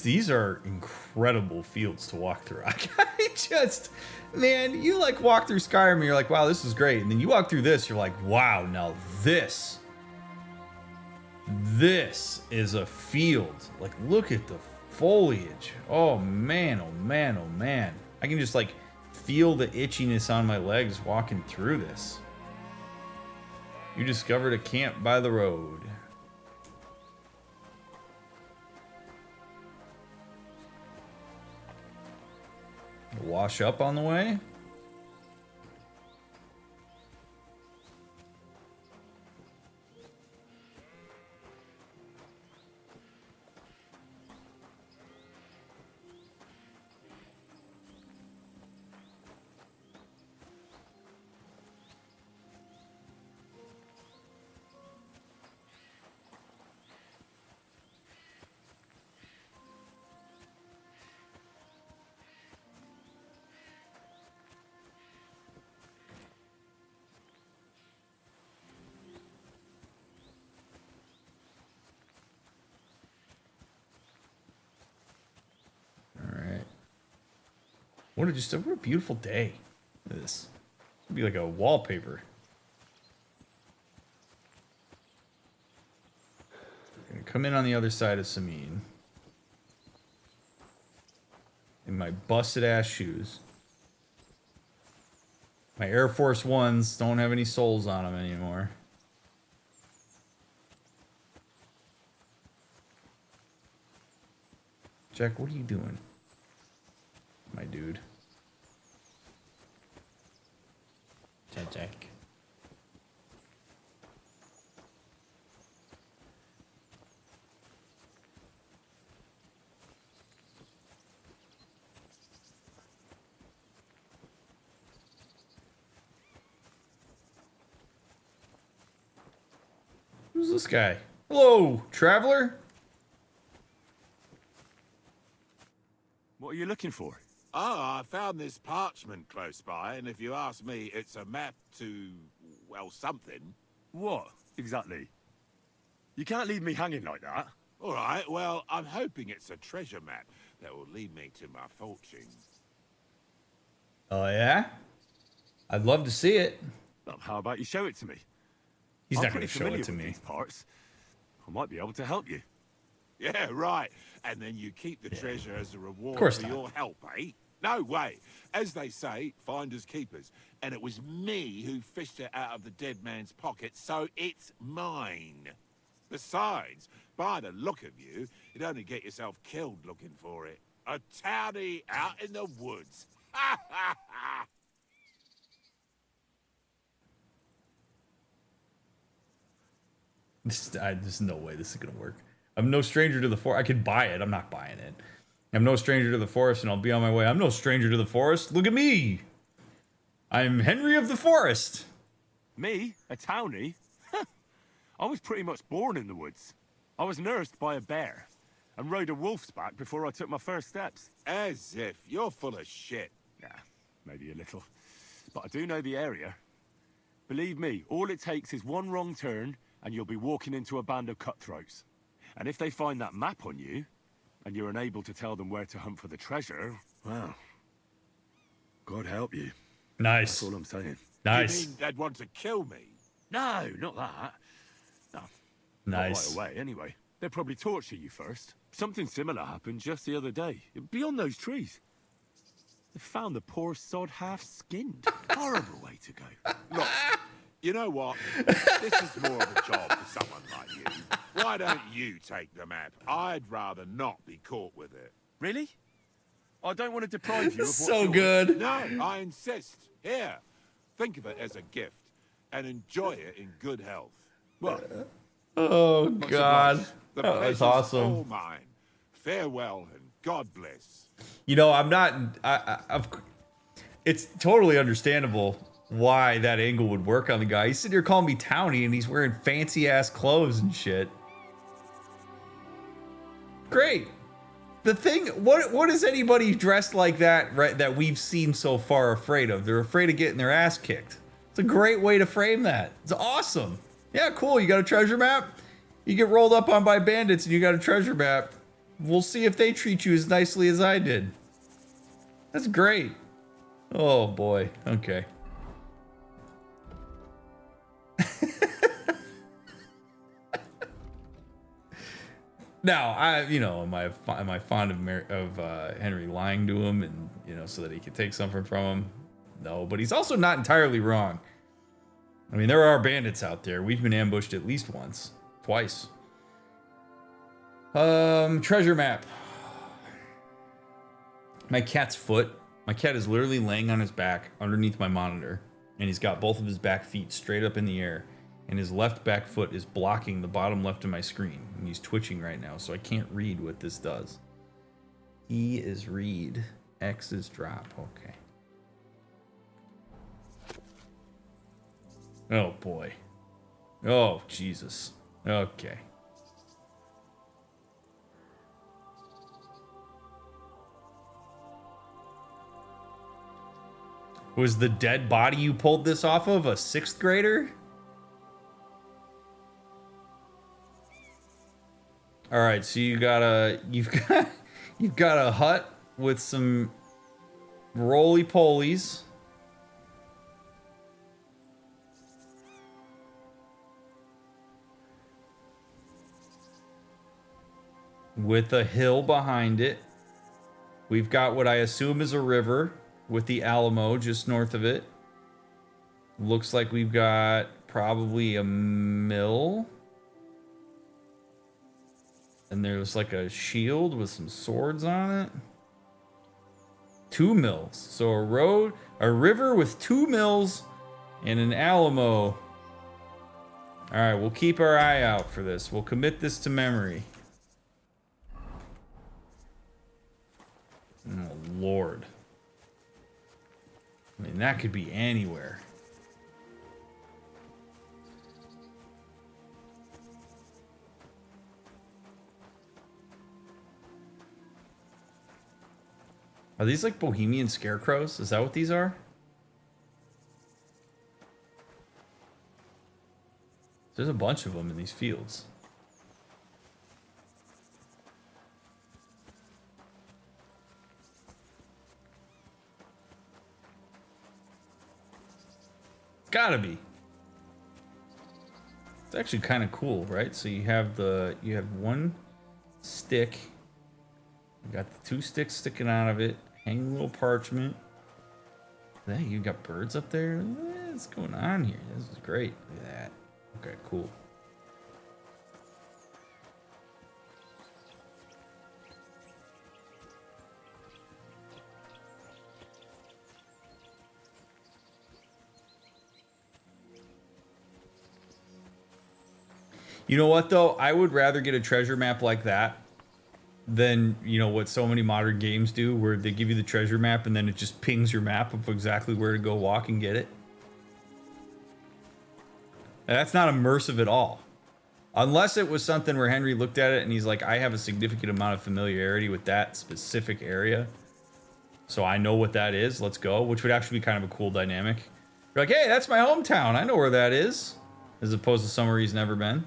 These are incredible fields to walk through. I just, man, you like walk through Skyrim and you're like, wow, this is great. And then you walk through this, you're like, wow, now this is a field. Like, look at the foliage. Oh man, oh man, oh man. I can just like feel the itchiness on my legs walking through this. You discovered a camp by the road. Wash up on the way. What a beautiful day. This would be like a wallpaper. Gonna come in on the other side of Samin in my busted ass shoes. My Air Force Ones don't have any soles on them anymore. Jack, what are you doing? My dude. Jack. Who's this guy? Hello, traveler. What are you looking for? Oh, I found this parchment close by, and if you ask me, it's a map to, well, something. What, exactly? You can't leave me hanging like that. All right, well, I'm hoping it's a treasure map that will lead me to my fortune. Oh, yeah? I'd love to see it. Well, how about you show it to me? He's I'm not going pretty to show familiar it to with me. these parts. I might be able to help you. Yeah, right. And then you keep the treasure as a reward course for not. your help, eh? No way. As they say, finders keepers. And it was me who fished it out of the dead man's pocket, so it's mine. Besides, by the look of you, you'd only get yourself killed looking for it. A townie out in the woods. Ha ha ha! There's no way this is gonna work. I'm no stranger to the forest. I could buy it. I'm not buying it. I'm no stranger to the forest, and I'll be on my way. I'm no stranger to the forest. Look at me. I'm Henry of the Forest. Me? A townie? I was pretty much born in the woods. I was nursed by a bear and rode a wolf's back before I took my first steps. As if. You're full of shit. Yeah, maybe a little. But I do know the area. Believe me, all it takes is one wrong turn and you'll be walking into a band of cutthroats. And if they find that map on you, and you're unable to tell them where to hunt for the treasure, well, God help you. Nice. That's all I'm saying. Nice. You mean they'd want to kill me? No, not that. No, Nice. not right away, anyway. They'll probably torture you first. Something similar happened just the other day. Beyond those trees. They found the poor sod half-skinned. Horrible way to go. Look, you know what? This is more of a job for someone like you. Why don't you take the map? I'd rather not be caught with it. Really? I don't want to deprive you of what's So yours. good. No, I insist. Here, think of it as a gift and enjoy it in good health. Well, Oh much God. obliged. The That was pleasure's awesome. all mine. Farewell and God bless. You know, I'm not. It's totally understandable why that angle would work on the guy. He's sitting here calling me townie, and he's wearing fancy ass clothes and shit. Great. The thing, what is anybody dressed like that, right, that we've seen so far afraid of? They're afraid of getting their ass kicked. It's a great way to frame that. It's awesome. Yeah, cool. You got a treasure map? You get rolled up on by bandits and you got a treasure map. We'll see if they treat you as nicely as I did. That's great. Oh boy. Okay. Now, am I fond of Henry lying to him and, so that he could take something from him? No, but he's also not entirely wrong. I mean, there are bandits out there. We've been ambushed at least once, twice. Treasure map. My cat's foot. My cat is literally laying on his back underneath my monitor, and he's got both of his back feet straight up in the air, and his left back foot is blocking the bottom left of my screen, and he's twitching right now, so I can't read what this does. E is read. X is drop. Okay. Oh boy. Oh Jesus. Okay. Was the dead body you pulled this off of a 6th grader? All right, so you've got a hut with some roly-polies. With a hill behind it. We've got what I assume is a river with the Alamo just north of it. Looks like we've got probably a mill. And there's like a shield with some swords on it. 2 mills. So a river with 2 mills and an Alamo. All right, we'll keep our eye out for this. We'll commit this to memory. Oh, Lord. I mean, that could be anywhere. Are these like bohemian scarecrows? Is that what these are? There's a bunch of them in these fields. Gotta be. It's actually kind of cool, right? So you have 1 stick. We got the 2 sticks sticking out of it. Hanging little parchment. Hey, you got birds up there? What's going on here? This is great. Look at that. Okay, cool. You know what, though? I would rather get a treasure map like that than, you know, what so many modern games do, where they give you the treasure map and then it just pings your map of exactly where to go walk and get it. That's not immersive at all. Unless it was something where Henry looked at it and he's like, I have a significant amount of familiarity with that specific area, so I know what that is, let's go, which would actually be kind of a cool dynamic. You're like, hey, that's my hometown, I know where that is. As opposed to somewhere he's never been.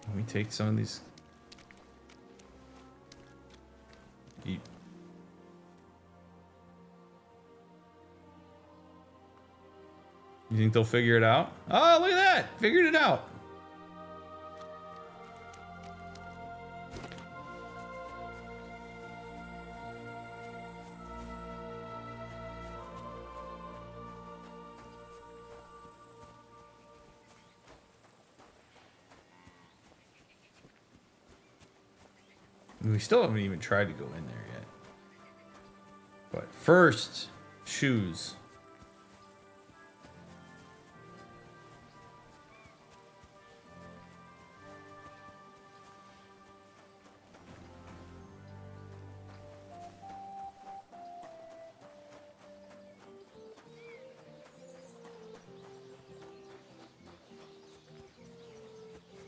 Let me take some of these. Eat. You think they'll figure it out? Oh, look at that! Figured it out. We still haven't even tried to go in there yet. But first, shoes.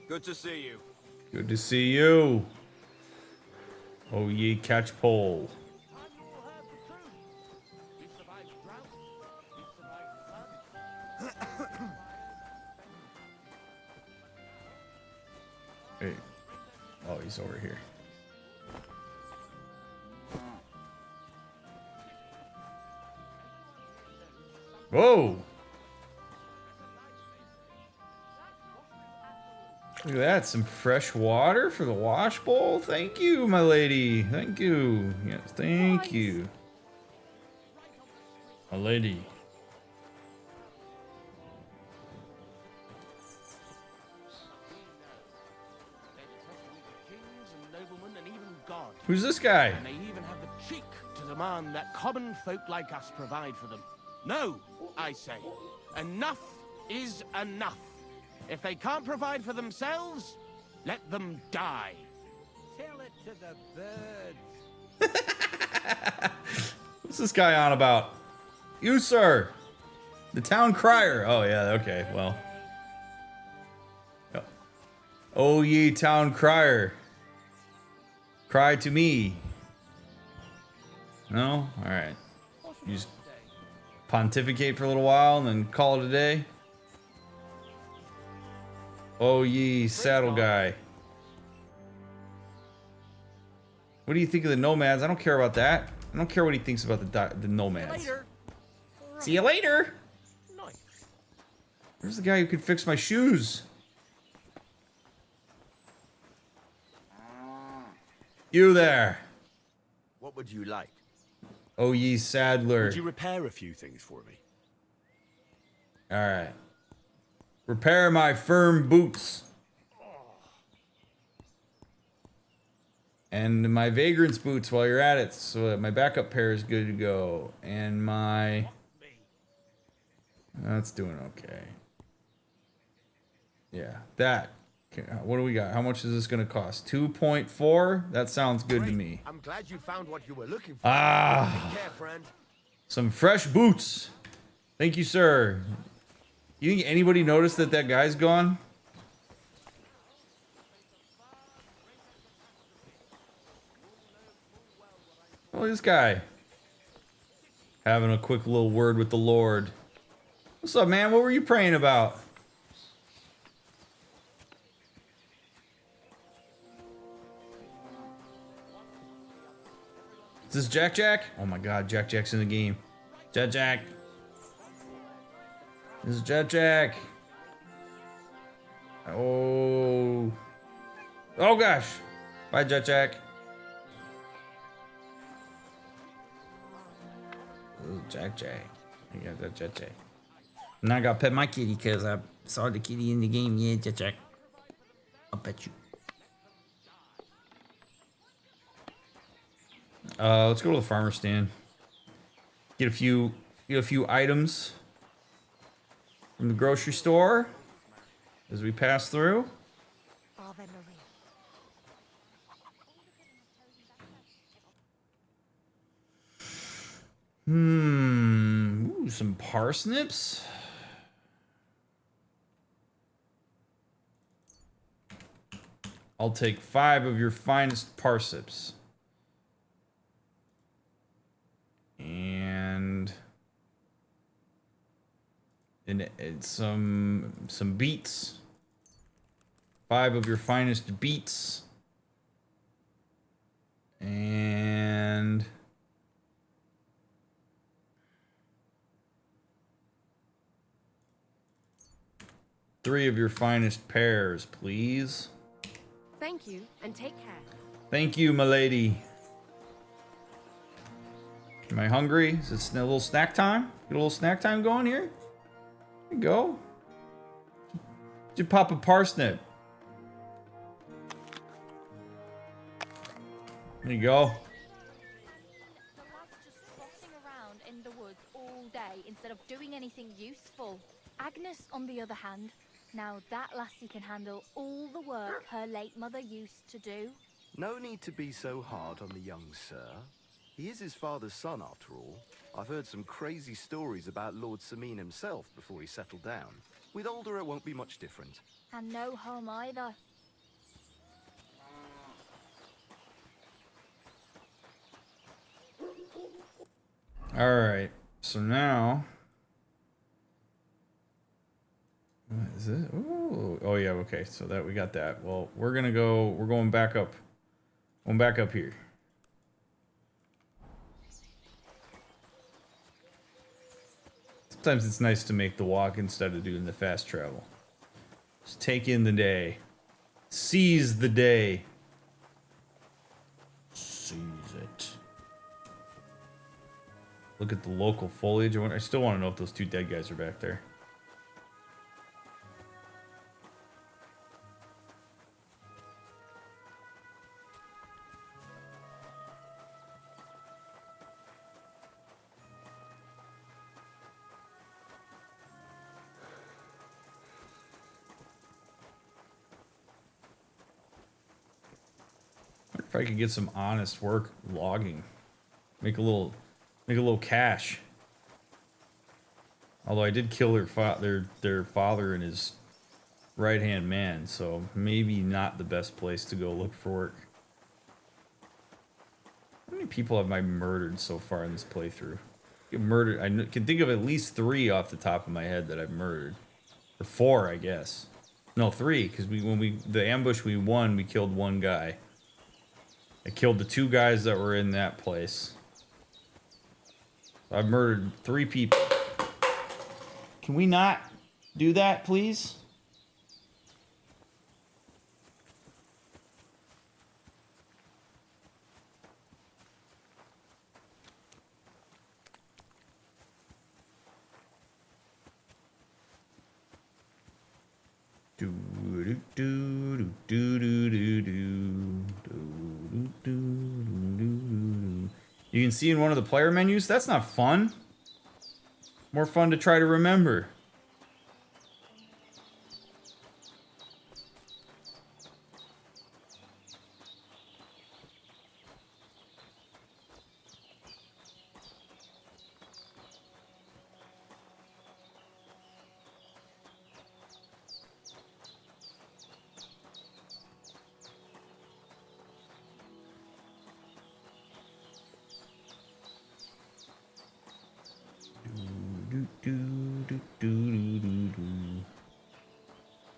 Good to see you. Good to see you. Oh, ye catch pole. Hey. Oh, he's over here. Whoa. Look at that, some fresh water for the wash bowl. Thank you, my lady. Thank you. Yes, thank you. My lady. Who's this guy? And they even have the cheek to demand that common folk like us provide for them. No, I say. Enough is enough. If they can't provide for themselves, let them die. Tell it to the birds. What's this guy on about? You, sir. The town crier. Oh, yeah, okay, well. Oh, ye town crier. Cry to me. No? Alright. You just pontificate for a little while and then call it a day? Oh, ye saddle guy. What do you think of the nomads? I don't care about that. I don't care what he thinks about the nomads. See you later. Nice. Where's the guy who could fix my shoes? You there. What would you like? Oh, ye saddler. Would you repair a few things for me? Alright. Repair my firm boots. And my vagrant's boots while you're at it, so that my backup pair is good to go. And my... That's doing okay. Yeah, that. Okay, what do we got? How much is this going to cost? 2.4? That sounds good to me. I'm glad you found what you were looking for. Ah! Take care, friend. Some fresh boots. Thank you, sir. You think anybody noticed that that guy's gone? Oh, this guy. Having a quick little word with the Lord. What's up, man? What were you praying about? Is this Jack Jack? Oh my god, Jack Jack's in the game. Jack Jack. This is Jack Jack. Oh. Oh gosh. Bye, Jet Jack. Oh, Jack Jack. I got that Jet Jack. Now I gotta pet my kitty because I saw the kitty in the game. Yeah, Jet Jack. I'll pet you. Let's go to the farmer's stand. Get a few items from the grocery store as we pass through. Ave Maria. Ooh, some parsnips. I'll take 5 of your finest parsnips. And some beets. 5 of your finest beets. And three of your finest pears, please. Thank you, and take care. Thank you, milady. Am I hungry? Is it a little snack time? Get a little snack time going here? There you go. Did you pop a parsnip? There you go. The lad's just trotting around in the woods all day instead of doing anything useful. Agnes, on the other hand, now that lassie can handle all the work her late mother used to do. No need to be so hard on the young sir. He is his father's son, after all. I've heard some crazy stories about Lord Sameen himself before he settled down. With older, it won't be much different. And no home either. Alright, so now... What is it? Ooh. Oh yeah, okay, so that we got that. Well, we're going back up. Going back up here. Sometimes it's nice to make the walk instead of doing the fast travel. Just take in the day. Seize the day. Seize it. Look at the local foliage. I still want to know if those 2 dead guys are back there. If I could get some honest work logging, make a little cash. Although I did kill their father and his right-hand man, so maybe not the best place to go look for work. How many people have I murdered so far in this playthrough? I can think of at least 3 off the top of my head that I've murdered, or 4, I guess. No, 3, because the ambush we won, we killed 1 guy. I killed the 2 guys that were in that place. I've murdered 3 people. Can we not do that, please? You can see in one of the player menus. That's not fun. More fun to try to remember.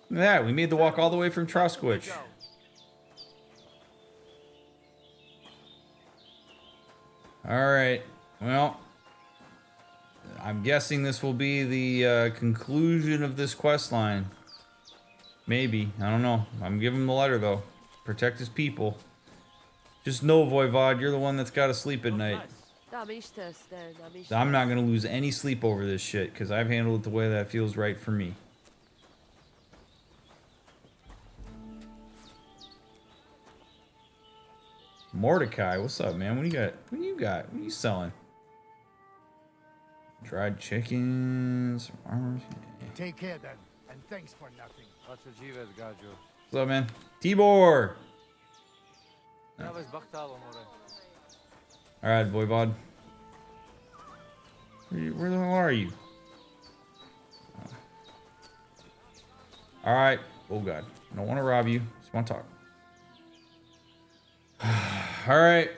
Look at that, we made the walk all the way from Troskwich. Alright, well, I'm guessing this will be the conclusion of this quest line. Maybe. I don't know. I'm giving him the letter, though. Protect his people. Just know, Voivod, you're the one that's got to sleep at night. I'm not going to lose any sleep over this shit, because I've handled it the way that feels right for me. Mordecai, what's up, man? What do you got? What do you got? What are you selling? Dried chickens, farmers. Take care then, and thanks for nothing. What's up, man? Tibor! Alright, Voivod. Where the hell are you? Alright. Oh, God. I don't want to rob you. Just want to talk. Alright.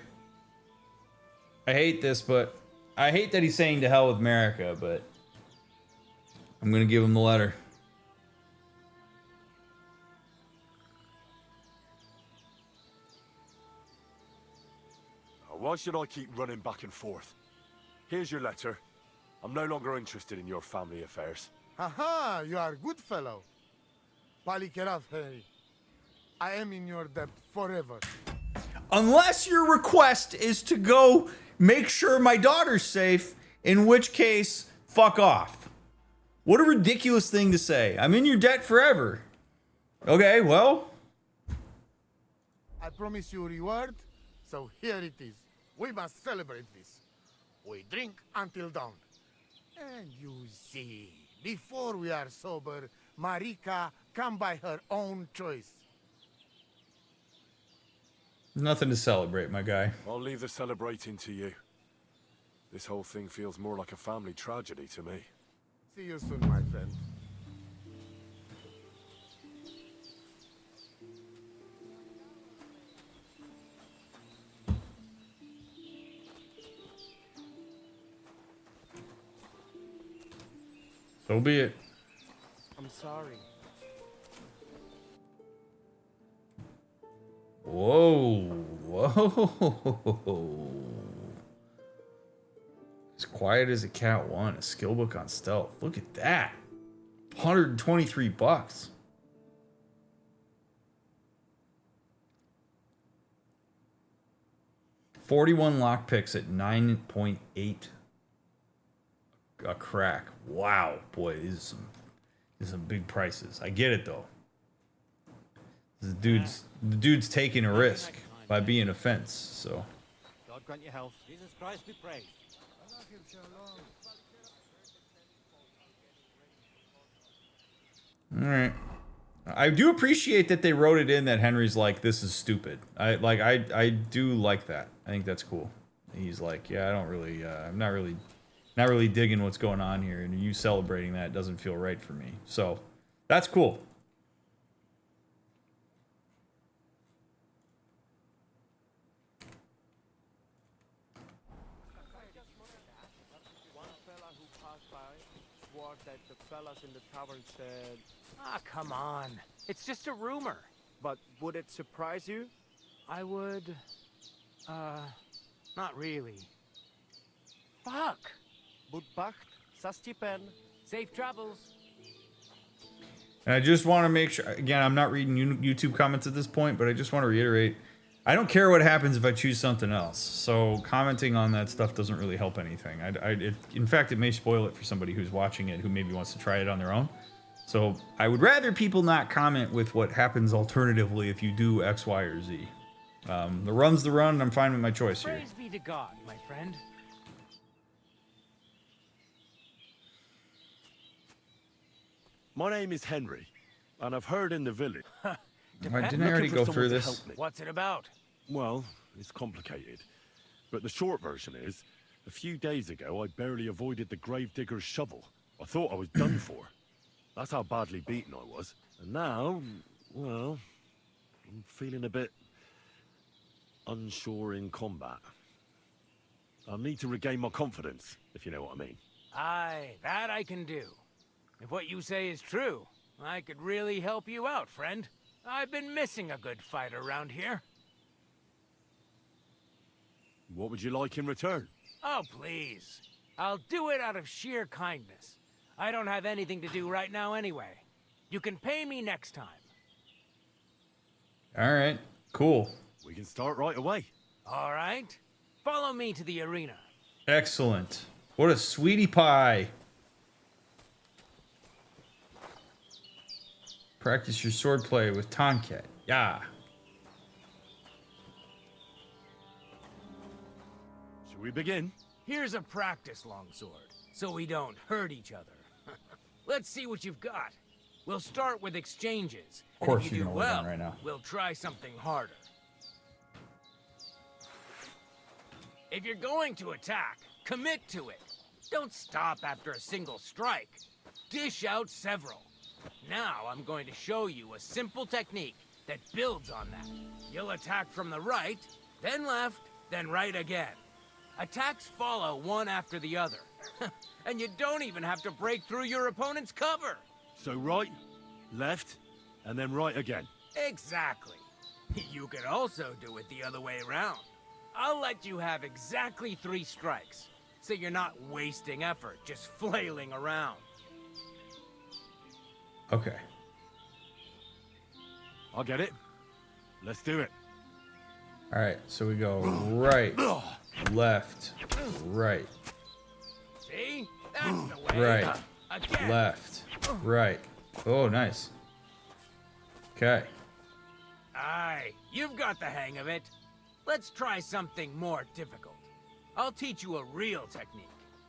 I hate this, but... I hate that he's saying to hell with America, but... I'm going to give him the letter. Why should I keep running back and forth? Here's your letter. I'm no longer interested in your family affairs. Haha, you are a good fellow. Palikerav, Harry. I am in your debt forever. Unless your request is to go make sure my daughter's safe, in which case, fuck off. What a ridiculous thing to say. I'm in your debt forever. Okay, well. I promise you a reward, so here it is. We must celebrate this. We drink until dawn. And you see, before we are sober, Marika come by her own choice. Nothing to celebrate, my guy. I'll leave the celebrating to you. This whole thing feels more like a family tragedy to me. See you soon, my friend. So be it. I'm sorry. Whoa. Whoa. As quiet as a cat one, a skill book on stealth. Look at that. 123 bucks. $41 lockpicks at 9.8 a crack. Wow, boy, these are some big prices. I get it though. The dude's taking a risk by being a fence, so. God grant you health. Jesus Christ be praised. All right. I do appreciate that they wrote it in that Henry's like, this is stupid. I do like that. I think that's cool. He's like, yeah, I don't really, I'm not really digging what's going on here, and you celebrating that doesn't feel right for me. So that's cool. One fella who passed by swore that the fellas in the tavern said, "Ah, come on. It's just a rumor." But would it surprise you? I would... not really. Fuck! Budbacht, Sastipen. Safe travels. And I just want to make sure, again, I'm not reading YouTube comments at this point, but I just want to reiterate, I don't care what happens if I choose something else. So commenting on that stuff doesn't really help anything. In fact, it may spoil it for somebody who's watching it who maybe wants to try it on their own. So I would rather people not comment with what happens alternatively if you do X, Y, or Z. The run's the run, and I'm fine with my choice here. Praise be to God, my friend. My name is Henry, and I've heard in the village. Didn't I already go through this? What's it about? Well, it's complicated. But the short version is, a few days ago, I barely avoided the gravedigger's shovel. I thought I was done for. That's how badly beaten I was. And now, well, I'm feeling a bit unsure in combat. I need to regain my confidence, if you know what I mean. Aye, that I can do. If what you say is true, I could really help you out, friend. I've been missing a good fight around here. What would you like in return? Oh, please. I'll do it out of sheer kindness. I don't have anything to do right now anyway. You can pay me next time. All right, cool. We can start right away. All right? Follow me to the arena. Excellent. What a sweetie pie. Practice your swordplay with Tonket. Yeah. Shall we begin? Here's a practice longsword, so we don't hurt each other. Let's see what you've got. We'll start with exchanges. Of course and if you you're do gonna lay well, down right now. we'll try something harder. If you're going to attack, commit to it. Don't stop after a single strike. Dish out several. Now I'm going to show you a simple technique that builds on that. You'll attack from the right, then left, then right again. Attacks follow one after the other. And you don't even have to break through your opponent's cover. So right, left, and then right again. Exactly. You could also do it the other way around. I'll let you have exactly 3 strikes, so you're not wasting effort just flailing around. Okay. I'll get it. Let's do it. All right, so we go right, left, right, See? That's the way. right, Again. left, right. Oh, nice. Okay. Aye, you've got the hang of it. Let's try something more difficult. I'll teach you a real technique.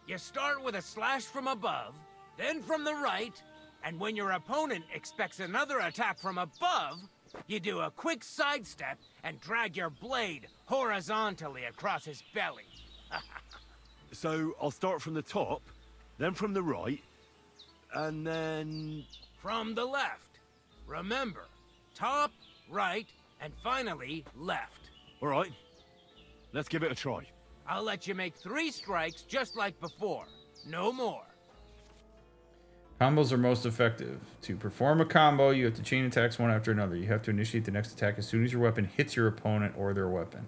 You start with a slash from above, then from the right, and when your opponent expects another attack from above, you do a quick sidestep and drag your blade horizontally across his belly. So I'll start from the top, then from the right, and then... From the left. Remember, top, right, and finally left. All right, let's give it a try. I'll let you make 3 strikes just like before. No more. Combos are most effective. To perform a combo, you have to chain attacks one after another. You have to initiate the next attack as soon as your weapon hits your opponent or their weapon.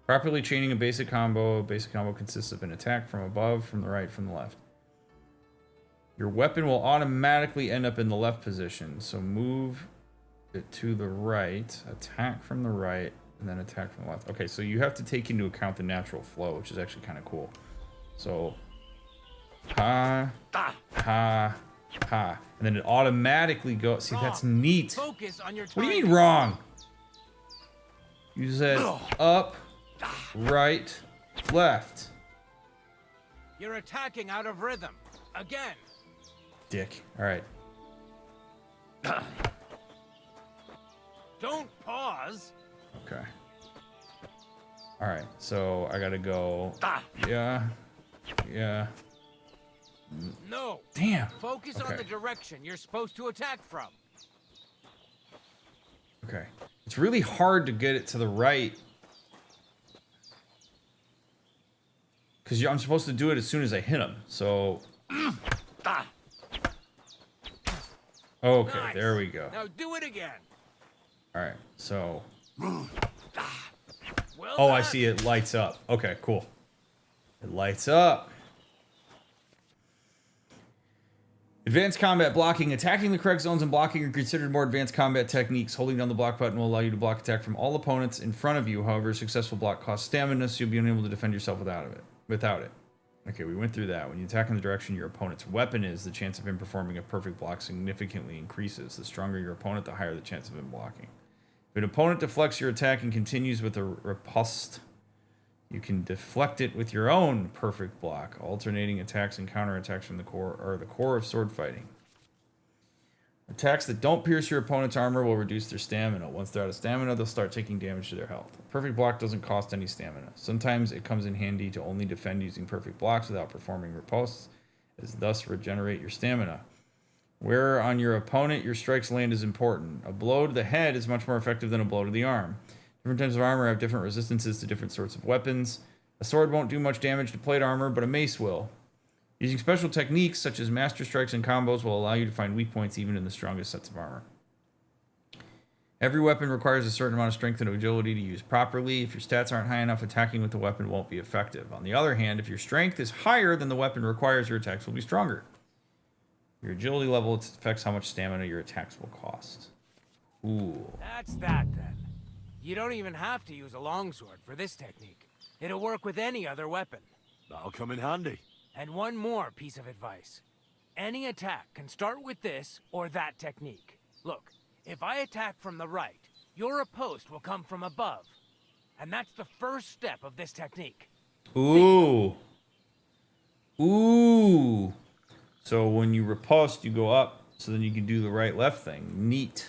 Properly chaining a basic combo consists of an attack from above, from the right, from the left. Your weapon will automatically end up in the left position, so move it to the right, attack from the right, and then attack from the left. Okay, so you have to take into account the natural flow, which is actually kind of cool. So, ha, ha, ha. And then it automatically goes. See, that's neat. Focus on your What do you mean wrong? You said up, right, left. You're attacking out of rhythm. Again. Dick. All right. Don't pause. Okay. All right. So I gotta go. Yeah. Yeah. No. Damn. Focus on the direction you're supposed to attack from. Okay. It's really hard to get it to the right. Because I'm supposed to do it as soon as I hit him. So. Okay, Nice. there we go. Now do it again. All right, so. Well Oh, done. I see it lights up. Okay, cool. It lights up. Advanced combat blocking. Attacking the correct zones and blocking are considered more advanced combat techniques. Holding down the block button will allow you to block attack from all opponents in front of you. However, a successful block costs stamina, so you'll be unable to defend yourself without it. Okay, we went through that. When you attack in the direction your opponent's weapon is, the chance of him performing a perfect block significantly increases. The stronger your opponent, the higher the chance of him blocking. If an opponent deflects your attack and continues with a riposte, you can deflect it with your own perfect block. Alternating attacks and counterattacks from the core are the core of sword fighting. Attacks that don't pierce your opponent's armor will reduce their stamina. Once they're out of stamina, they'll start taking damage to their health. Perfect block doesn't cost any stamina. Sometimes it comes in handy to only defend using perfect blocks without performing ripostes, as thus regenerate your stamina. Where on your opponent your strikes land is important. A blow to the head is much more effective than a blow to the arm. Different types of armor have different resistances to different sorts of weapons. A sword won't do much damage to plate armor, but a mace will. Using special techniques such as master strikes and combos will allow you to find weak points even in the strongest sets of armor. Every weapon requires a certain amount of strength and agility to use properly. If your stats aren't high enough, attacking with the weapon won't be effective. On the other hand, if your strength is higher than the weapon requires, your attacks will be stronger. Your agility level affects how much stamina your attacks will cost. Ooh. That's that then. You don't even have to use a longsword for this technique. It'll work with any other weapon. That'll come in handy. And one more piece of advice. Any attack can start with this or that technique. Look, if I attack from the right, your riposte will come from above. And that's the first step of this technique. Ooh. Ooh. So when you riposte, you go up, so then you can do the right-left thing. Neat.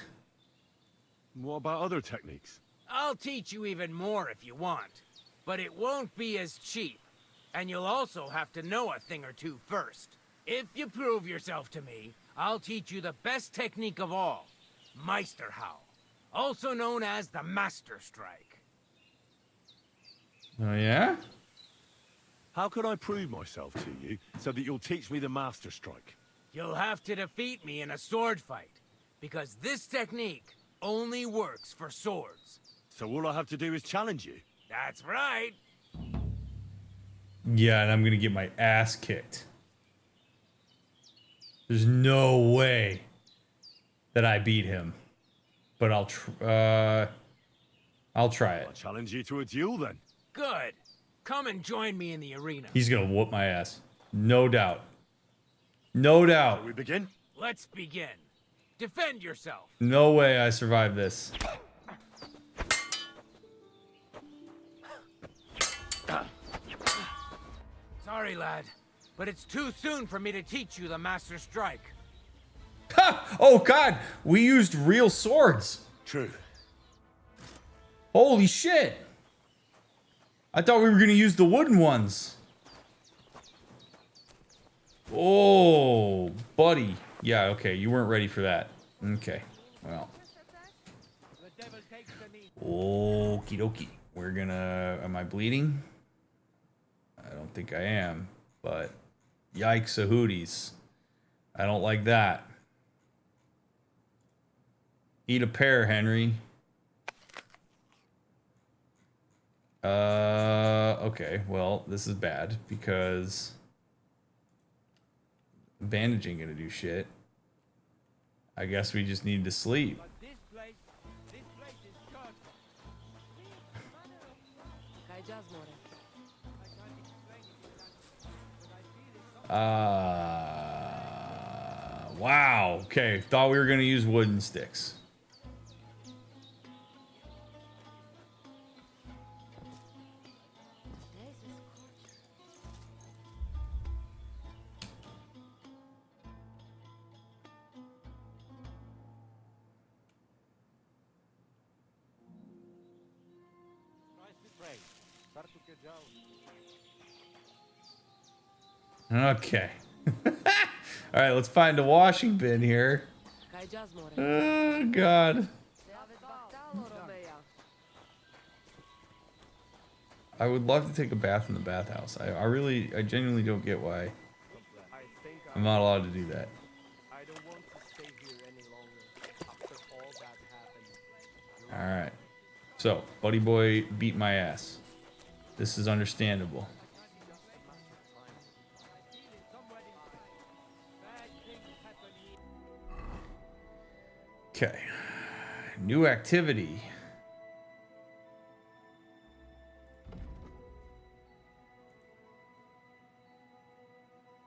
What about other techniques? I'll teach you even more if you want. But it won't be as cheap. And you'll also have to know a thing or two first. If you prove yourself to me, I'll teach you the best technique of all. Meisterhau. Also known as the Master Strike. Oh, yeah? How can I prove myself to you so that you'll teach me the Master Strike? You'll have to defeat me in a sword fight. Because this technique only works for swords. So all I have to do is challenge you? That's right. Yeah, and I'm gonna get my ass kicked. There's no way that I beat him. But I'll try it. I'll challenge you to a duel then. Good. Come and join me in the arena. He's gonna whoop my ass. No doubt. No doubt. Shall we begin? Let's begin. Defend yourself. No way I survived this. Sorry, lad, but it's too soon for me to teach you the Master Strike. Ha! Oh god, we used real swords. True. Holy shit. I thought we were gonna use the wooden ones. Oh, buddy. Yeah, okay, you weren't ready for that. Okay, well. Okie dokie. We're gonna... Am I bleeding? I don't think I am, but yikes a hooties. I don't like that. Eat a pear, Henry. Okay, well, this is bad because bandaging gonna do shit. I guess we just need to sleep. This place is cursed. Wow. Okay, thought we were gonna use wooden sticks. Okay. All right, let's find a washing bin here. Oh, God. I would love to take a bath in the bathhouse. I genuinely don't get why I'm not allowed to do that. I don't want to stay here any longer after all that happened. All right. So, Buddy Boy beat my ass. This is understandable. Okay. New activity.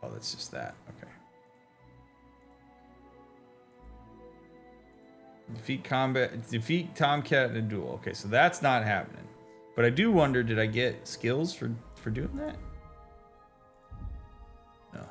Oh, that's just that. Okay. Defeat Tomcat in a duel. Okay, so that's not happening. But I do wonder, did I get skills for doing that? No.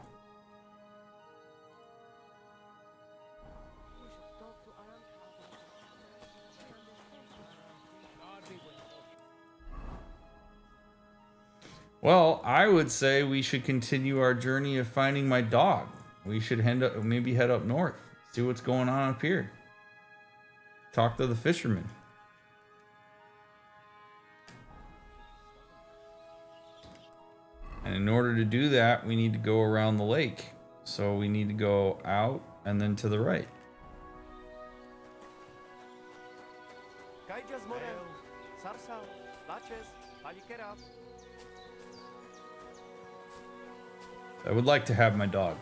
Well, I would say we should continue our journey of finding my dog. We should maybe head up north, see what's going on up here. Talk to the fishermen. And in order to do that, we need to go around the lake. So we need to go out and then to the right. I would like to have my dog.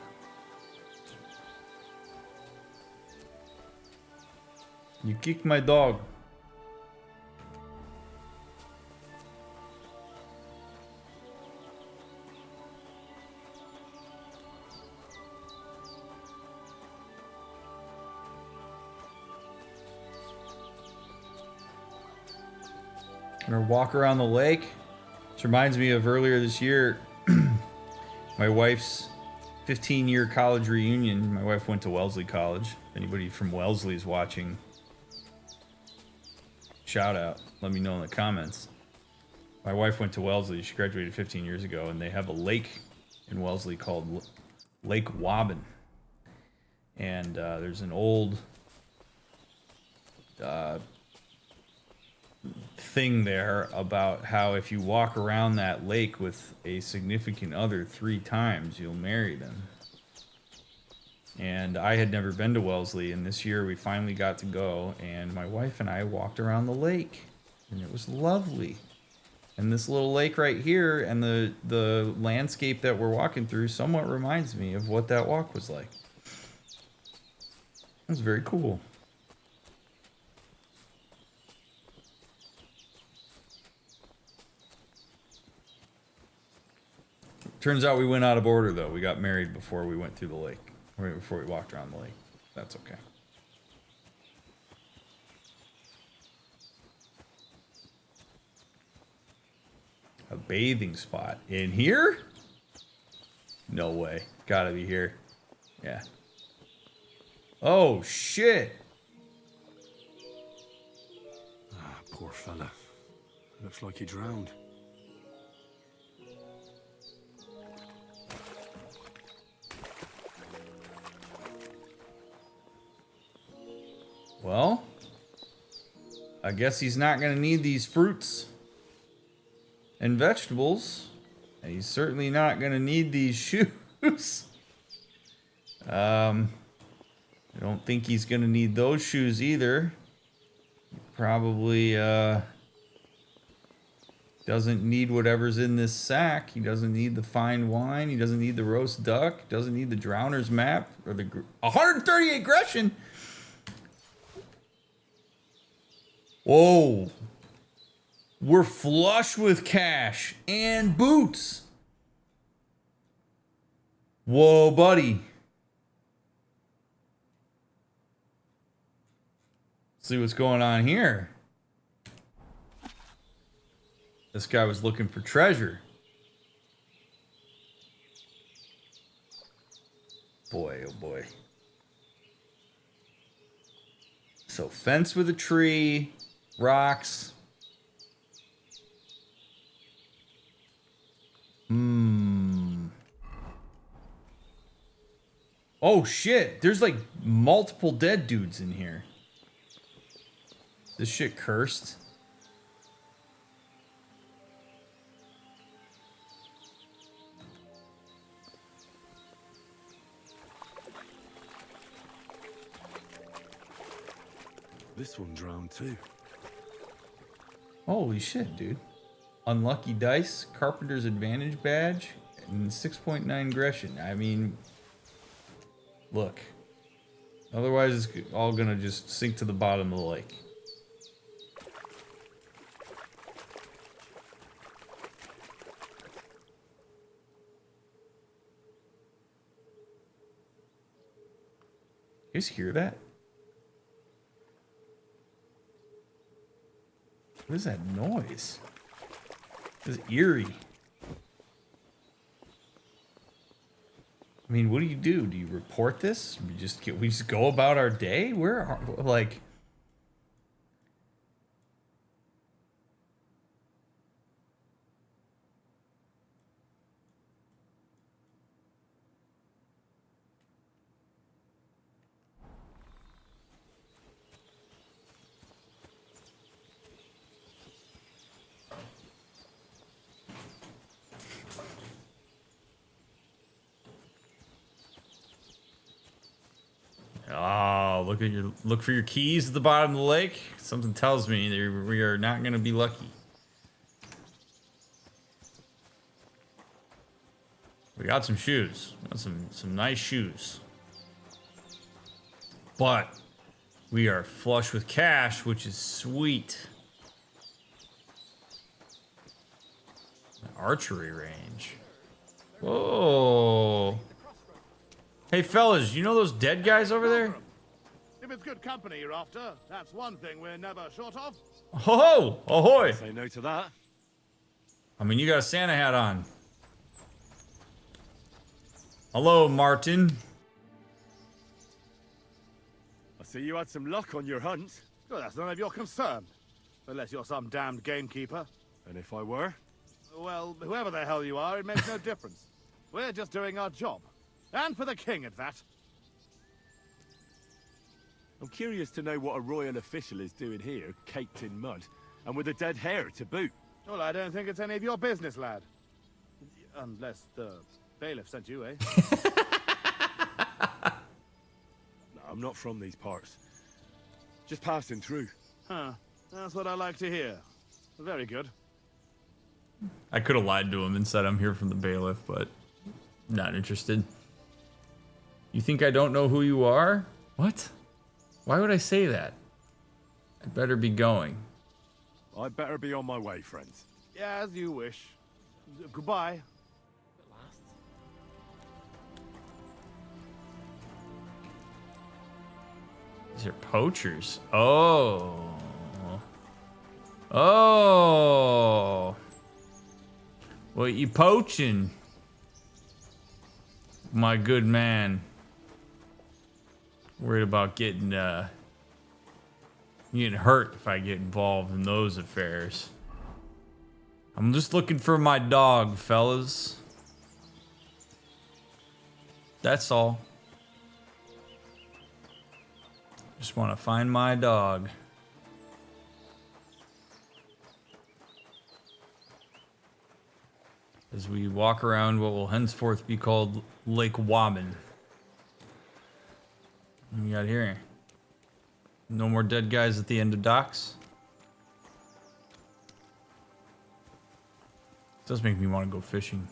You kicked my dog. Or walk around the lake. This reminds me of earlier this year, my wife's 15-year college reunion. My wife went to Wellesley College. If anybody from Wellesley is watching, shout out. Let me know in the comments. My wife went to Wellesley. She graduated 15 years ago, and they have a lake in Wellesley called Lake Wobbin. And there's an old thing there about how if you walk around that lake with a significant other 3 times, you'll marry them. And I had never been to Wellesley, and this year we finally got to go, and my wife and I walked around the lake, and it was lovely. And this little lake right here and the landscape that we're walking through somewhat reminds me of what that walk was like. It was very cool. Turns out we went out of order, though. We got married before we went through the lake. Right before we walked around the lake. That's okay. A bathing spot in here? No way. Gotta be here. Yeah. Oh, shit. Ah, poor fella. Looks like he drowned. Well, I guess he's not going to need these fruits and vegetables. And he's certainly not going to need these shoes. I don't think he's going to need those shoes either. Probably doesn't need whatever's in this sack. He doesn't need the fine wine. He doesn't need the roast duck. Doesn't need the drowner's map or the 138 aggression. Whoa. We're flush with cash and boots. Whoa, buddy. See what's going on here. This guy was looking for treasure. Boy, oh boy. So fence with a tree, rocks. Oh shit, there's like multiple dead dudes in here. This shit cursed. This one drowned too. Holy shit, dude. Unlucky dice, Carpenter's Advantage badge, and 6.9 aggression. I mean, look. Otherwise, it's all gonna just sink to the bottom of the lake. You guys hear that? What is that noise? It's eerie. I mean, what do? Do you report this? We just go about our day? Where are, like... Oh, look for your keys at the bottom of the lake. Something tells me that we are not going to be lucky. We got some shoes. Got some nice shoes. But We are flush with cash, which is sweet. Archery range. Whoa. Hey, fellas, you know those dead guys over there? If it's good company you're after, that's one thing we're never short of. Ho ho! Ahoy! Say no to that. I mean, you got a Santa hat on. Hello, Martin. I see you had some luck on your hunt. Well, that's none of your concern. Unless you're some damned gamekeeper. And if I were? Well, whoever the hell you are, it makes no difference. We're just doing our job. And for the king at that. I'm curious to know what a royal official is doing here, caked in mud, and with a dead hare to boot. Well, I don't think it's any of your business, lad. Unless the bailiff sent you, eh? No, I'm not from these parts. Just passing through. Huh. That's what I like to hear. Very good. I could have lied to him and said I'm here from the bailiff, but not interested. You think I don't know who you are? What? Why would I say that? I better be going. I'd better be on my way, friends. Yeah, as you wish. Goodbye. These are poachers. Oh. Oh. What you poaching? My good man. Worried about getting hurt if I get involved in those affairs. I'm just looking for my dog, fellas. That's all. Just want to find my dog. As we walk around what will henceforth be called Lake Wobbin. What we got here? No more dead guys at the end of docks. It does make me want to go fishing.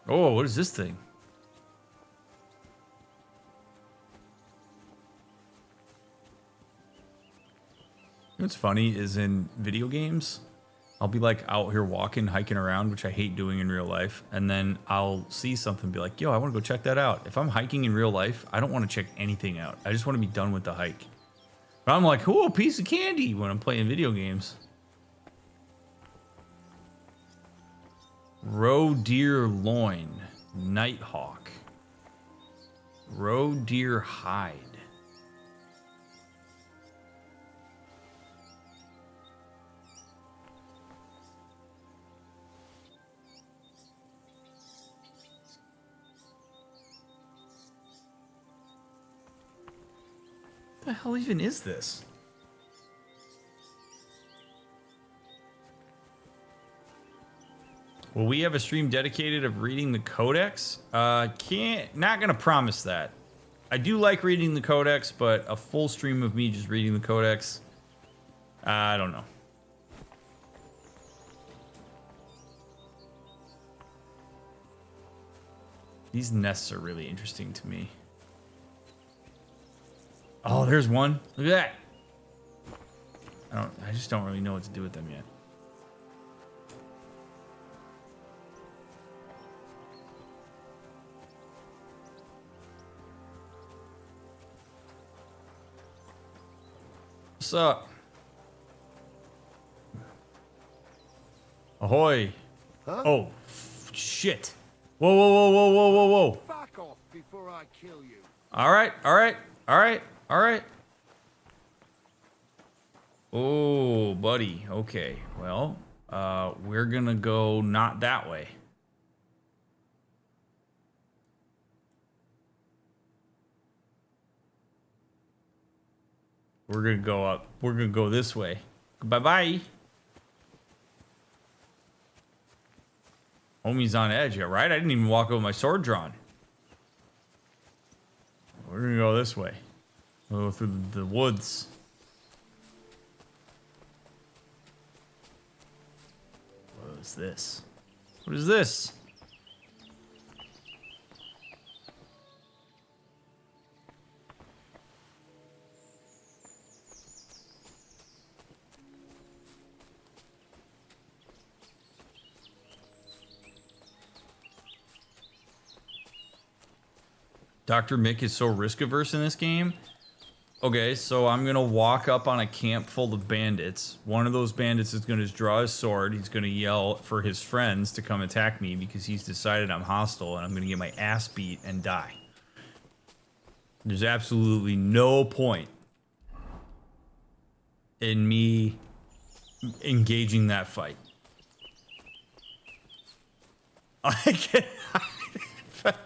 Oh, what is this thing? What's funny is in video games, I'll be like out here walking, hiking around, which I hate doing in real life. And then I'll see something and be like, yo, I want to go check that out. If I'm hiking in real life, I don't want to check anything out. I just want to be done with the hike. But I'm like, cool, piece of candy when I'm playing video games. Roe deer loin, nighthawk. Roe deer hide. What the hell even is this? Will we have a stream dedicated of reading the codex? Not gonna promise that. I do like reading the codex, but a full stream of me just reading the codex, I don't know. These nests are really interesting to me. Oh, there's one. Look at that. I just don't really know what to do with them yet. What's up? Ahoy. Huh? Oh, shit. Whoa, whoa, whoa, whoa, whoa, whoa, whoa. Back off before I kill you. All right, all right, all right, all right. Oh, buddy. Okay, well, we're gonna go not that way. We're gonna go up. We're gonna go this way. Bye-bye. Homie's on edge, yeah, right? I didn't even walk over my sword drawn. We're gonna go this way. We'll go through the woods. What is this? What is this? DrMick is so risk averse in this game. Okay, so I'm gonna walk up on a camp full of bandits. One of those bandits is gonna draw his sword. He's gonna yell for his friends to come attack me because he's decided I'm hostile, and I'm gonna get my ass beat and die. There's absolutely no point in me engaging that fight. I can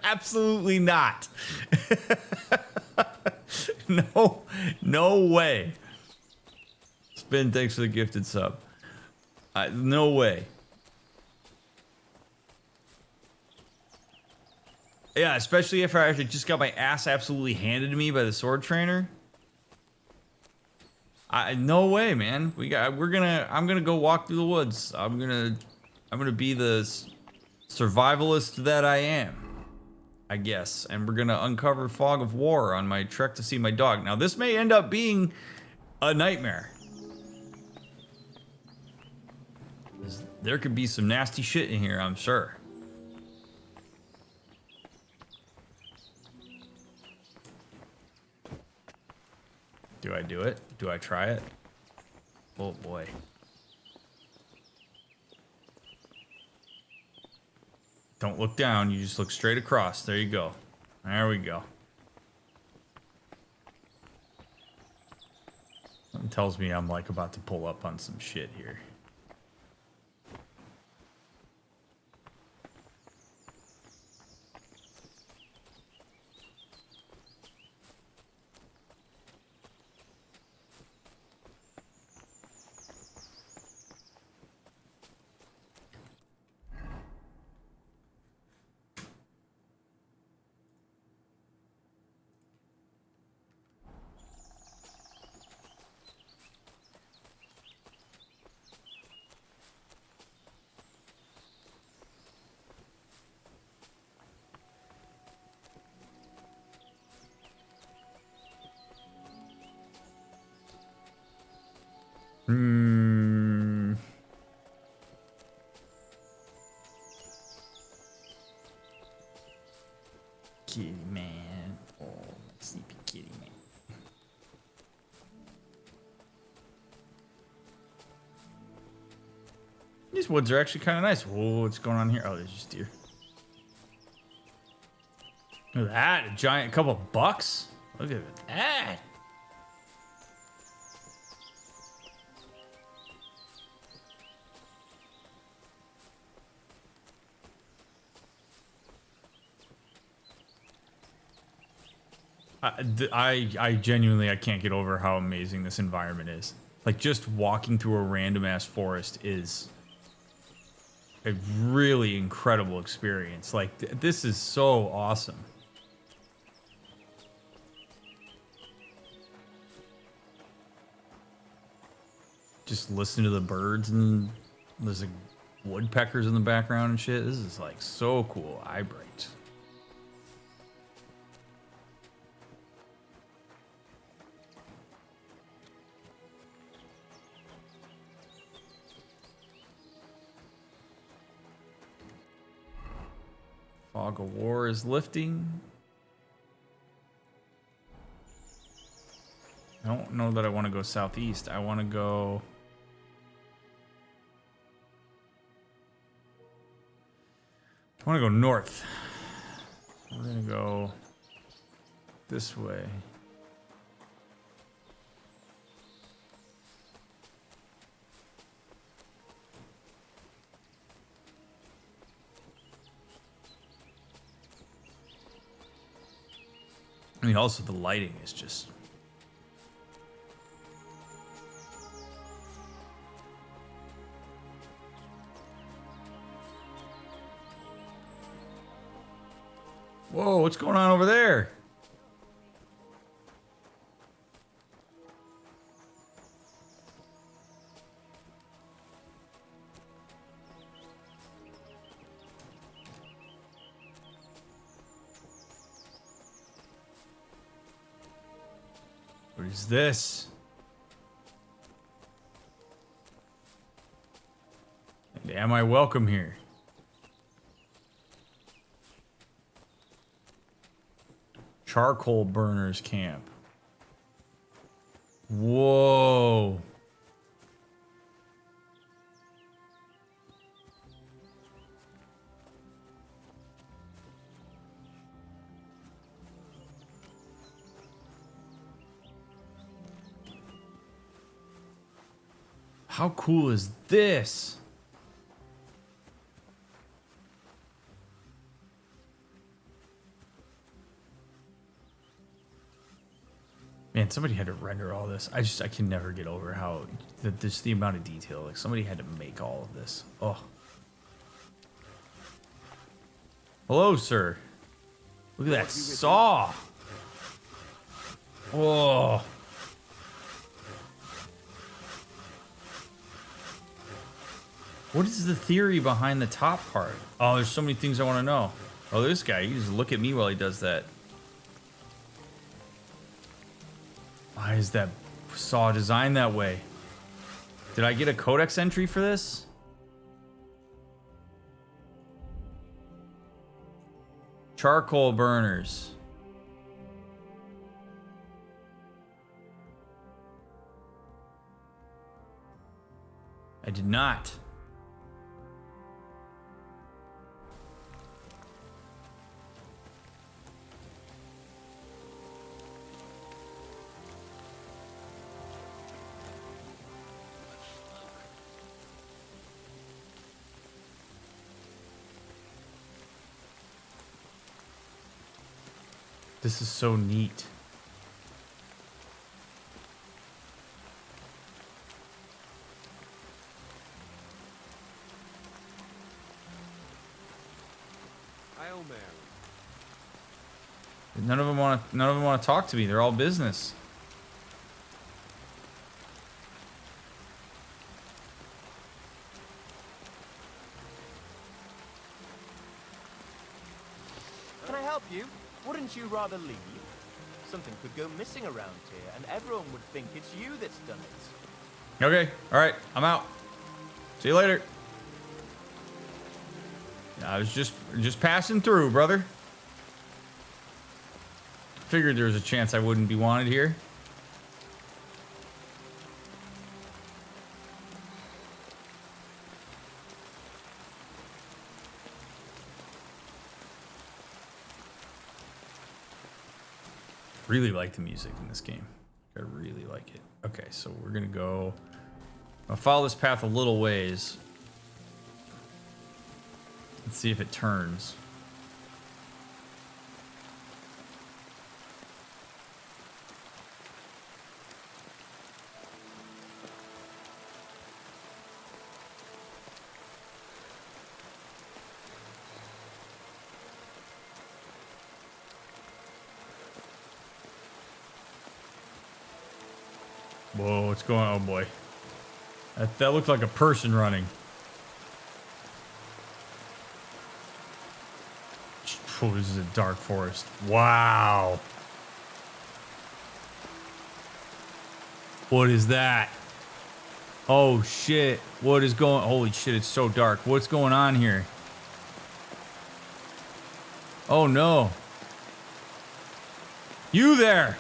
absolutely not. No way. Spin, thanks for the gifted sub. No way. Yeah, especially if I actually just got my ass absolutely handed to me by the sword trainer. No way, man. I'm gonna go walk through the woods. I'm gonna be the survivalist that I am, I guess. And we're gonna uncover Fog of War on my trek to see my dog. Now, this may end up being a nightmare. There could be some nasty shit in here, I'm sure. Do I do it? Do I try it? Oh boy. Don't look down, you just look straight across. There you go. There we go. Something tells me I'm like about to pull up on some shit here. Kitty man. Oh, sleepy kitty man. These woods are actually kind of nice. Whoa, what's going on here? Oh, there's just deer. Look at that. A giant couple of bucks. Look at that. I genuinely, I can't get over how amazing this environment is. Like, just walking through a random ass forest is a really incredible experience. Like, this is so awesome. Just listen to the birds, and there's like woodpeckers in the background and shit. This is like so cool. Eye bright. Fog of War is lifting. I don't know that I want to go southeast. I want to go... I want to go north. We're going to go this way. I mean, also the lighting is just... Whoa, what's going on over there? What is this? And am I welcome here? Charcoal burners camp. Whoa. How cool is this? Man, somebody had to render all this. I can never get over how just the amount of detail. Like somebody had to make all of this. Oh. Hello, sir. Look at that saw. Whoa. What is the theory behind the top part? Oh, there's so many things I want to know. Oh, this guy, you just look at me while he does that. Why is that saw designed that way? Did I get a codex entry for this? Charcoal burners. I did not. This is so neat. Hail Mary. None of them want to talk to me. They're all business. Can I help you? Wouldn't you rather leave? Something could go missing around here, and everyone would think it's you that's done it. Okay, all right, I'm out. See you later. I was just passing through, brother. Figured there was a chance I wouldn't be wanted here. Really like the music in this game. I really like it. Okay, so we're gonna go. I'll follow this path a little ways. Let's see if it turns. Whoa, what's going on? Oh boy. That looked like a person running. Oh, this is a dark forest. Wow. What is that? Oh shit. What is going? Holy shit, it's so dark. What's going on here? Oh no. You there.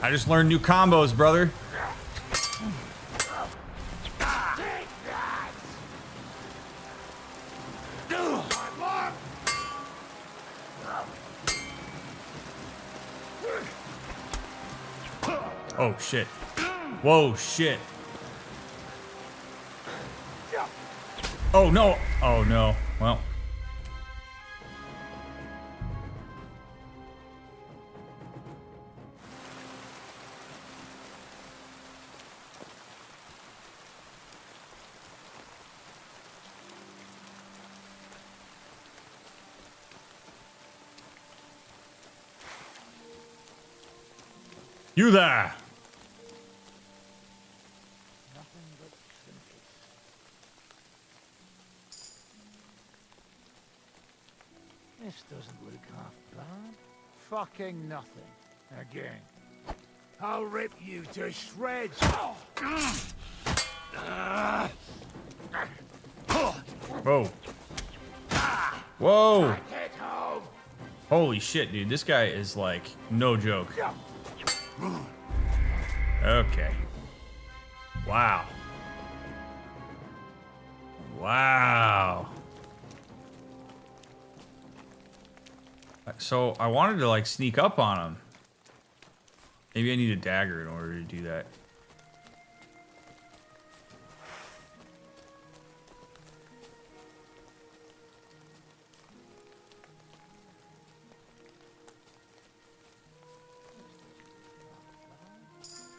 I just learned new combos, brother. Oh shit. Whoa, shit. Oh no. Oh no. Well. You there. This doesn't look half bad. Fucking nothing. Again. I'll rip you to shreds. Whoa. Whoa. Holy shit, dude. This guy is like no joke. Okay. Wow. Wow. So I wanted to like sneak up on him. Maybe I need a dagger in order to do that.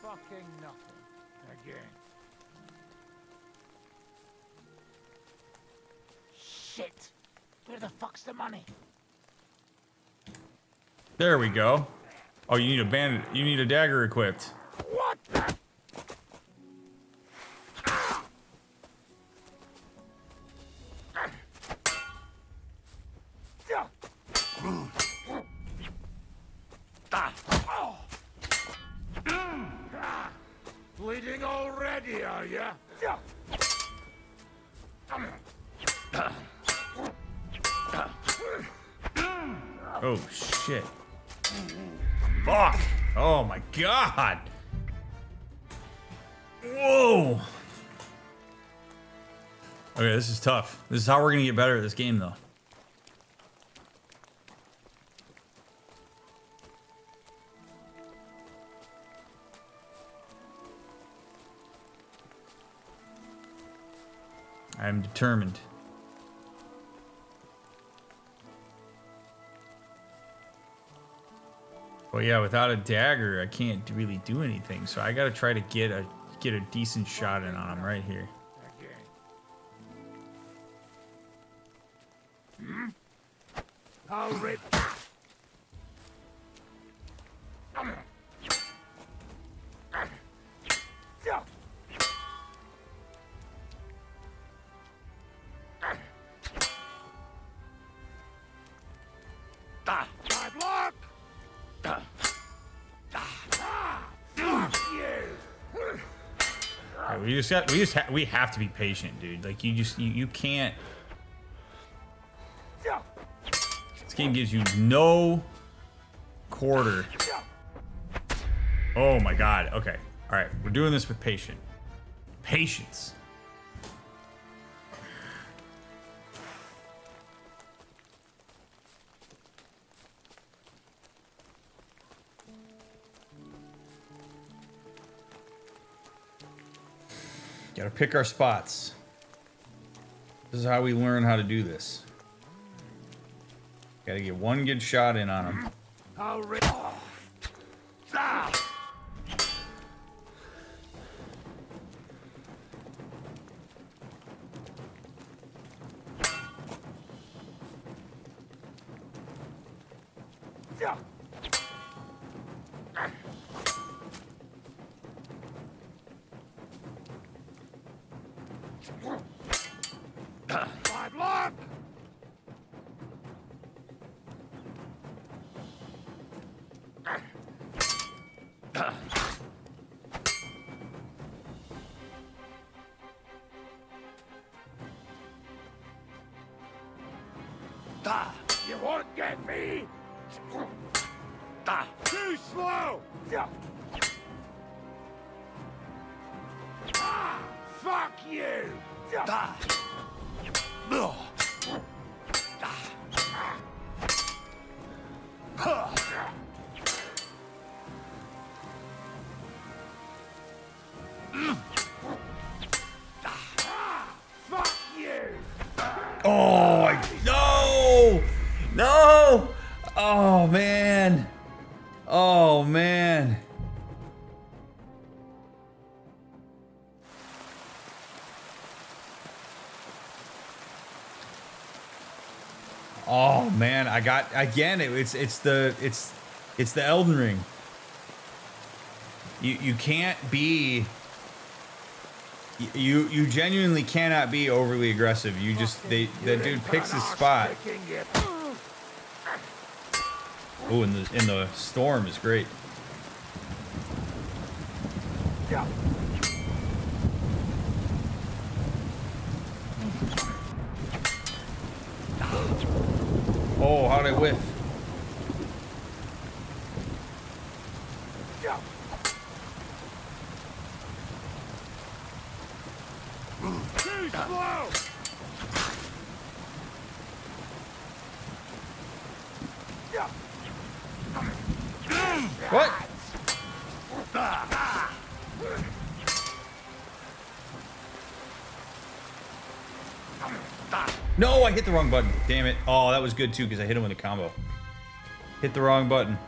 Fucking nothing. Again. Shit! Where the fuck's the money? There we go. Oh, you need a bandit. You need a dagger equipped. What the? Bleeding already, are ya? Oh shit. Fuck. Oh my god. Whoa. Okay, this is tough. This is how we're gonna get better at this game, though. I'm determined. Well, yeah, without a dagger, I can't really do anything. So I gotta try to get a decent shot in on him right here. I'll rip. We have to be patient, dude. Like you can't. This game gives you no quarter. Oh my god. Okay. All right. We're doing this with patience. Gotta pick our spots. This is how we learn how to do this. Gotta get one good shot in on him. I'll rip. You won't get me! Too slow! Fuck you! Fuck you! Oh, no! No! Oh, man. Oh, man. Oh, man. I got, again, it's the Elden Ring. You can't be... You genuinely cannot be overly aggressive. You just that dude picks his spot. Oh, and the storm is great. how'd I whiff? Too slow! What? No, I hit the wrong button. Damn it. Oh, that was good too because I hit him with a combo. Hit the wrong button.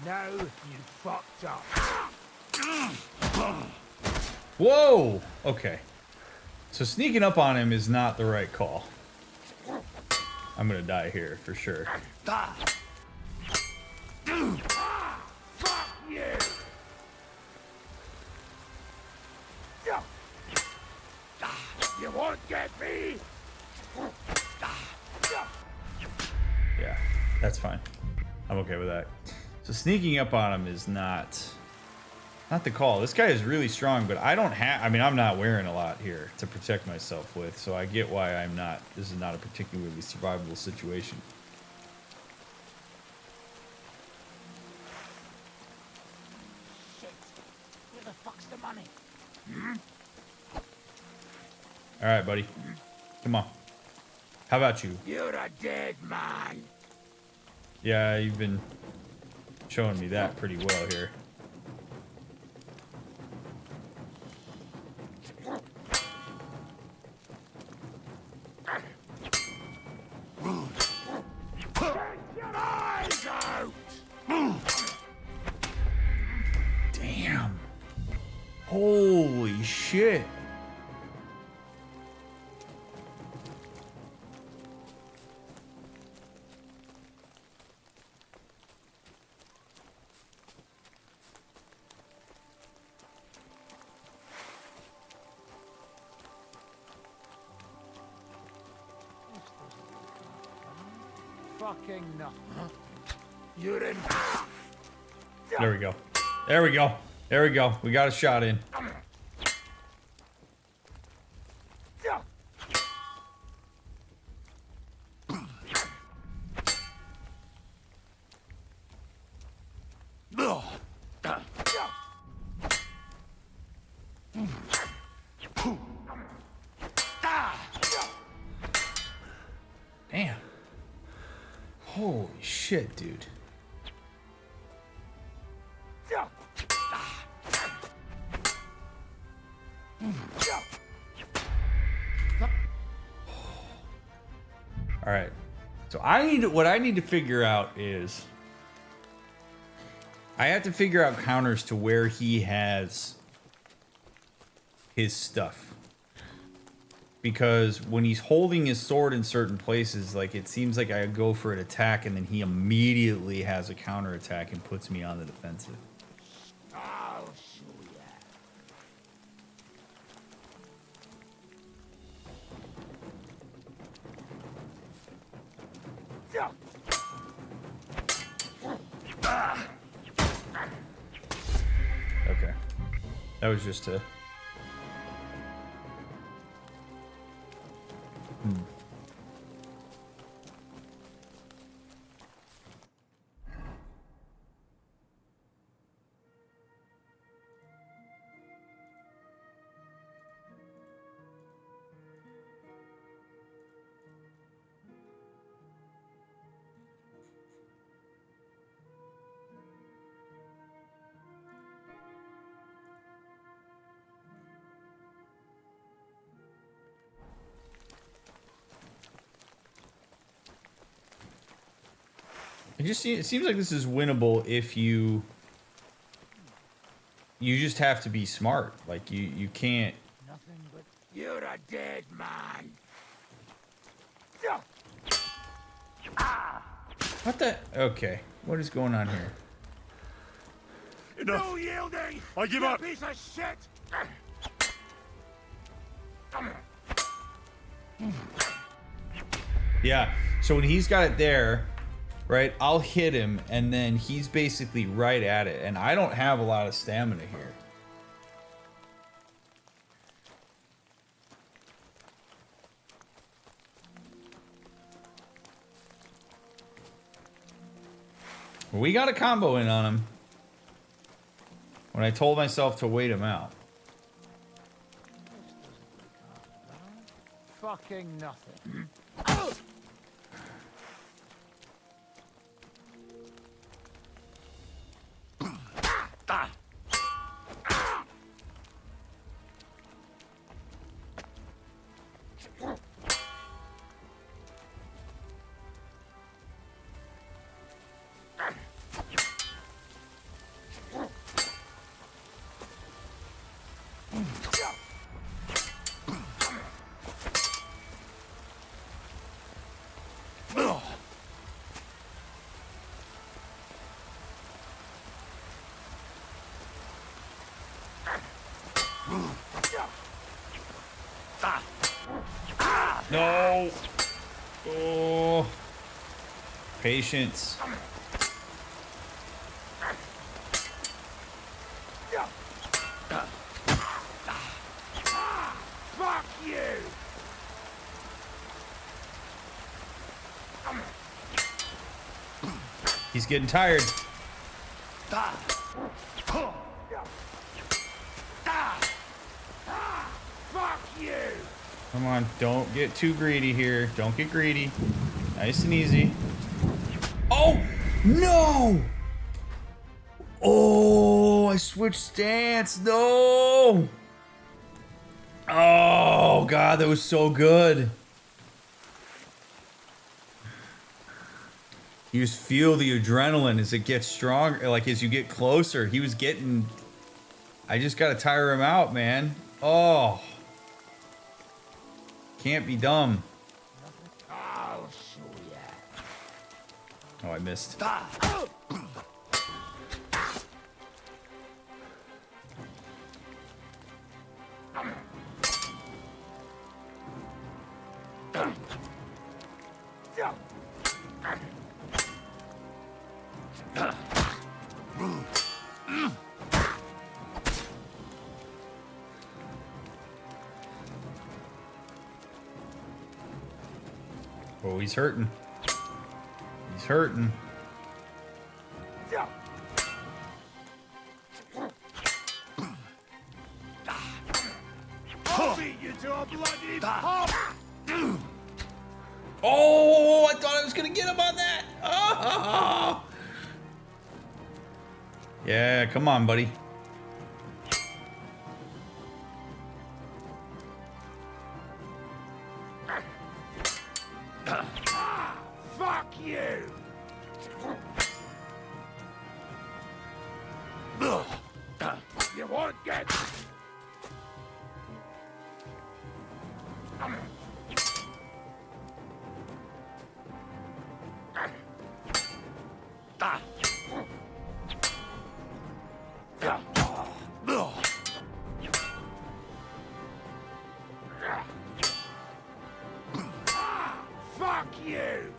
Now you fucked up. Whoa! Okay. So sneaking up on him is not the right call. I'm gonna die here for sure. Fuck you! You won't get me! Yeah, that's fine. I'm okay with that. So sneaking up on him is not the call. This guy is really strong, but I don't have, I mean, I'm not wearing a lot here to protect myself with, so I get why I'm not, this is not a particularly survivable situation. Shit. Where the fuck's the money? All right, buddy. Come on. How about you? You're a dead man. Yeah, you've been showing me that pretty well here. Damn. Holy shit. Fucking nothing. You're in. There we go. There we go. There we go. We got a shot in. Damn. Holy shit, dude. All right. So what I need to figure out is I have to figure out counters to where he has his stuff. Because when he's holding his sword in certain places, like it seems like I go for an attack and then he immediately has a counter attack and puts me on the defensive. I'll show ya. Okay. That was just a... It seems like this is winnable if you just have to be smart. Like you can't. Nothing but you're a dead man. What the? Okay. What is going on here? Enough. No yielding! I give you up. Piece of shit! Yeah. So when he's got it there, right, I'll hit him, and then he's basically right at it. And I don't have a lot of stamina here. We got a combo in on him when I told myself to wait him out. Fucking nothing. No. Oh. Patience. Fuck you! He's getting tired. Fuck you! Come on, don't get too greedy here. Don't get greedy. Nice and easy. Oh, no! Oh, I switched stance. No! Oh, God, that was so good. You just feel the adrenaline as it gets stronger, like as you get closer. He was getting... I just got to tire him out, man. Oh. Can't be dumb. I'll show ya. Oh, I missed. Oh, he's hurting. He's hurting. I'll beat you to a bloody pulp! Oh, I thought I was gonna get him on that. Oh. Yeah, come on, buddy. Fuck you! You won't get... Fuck you!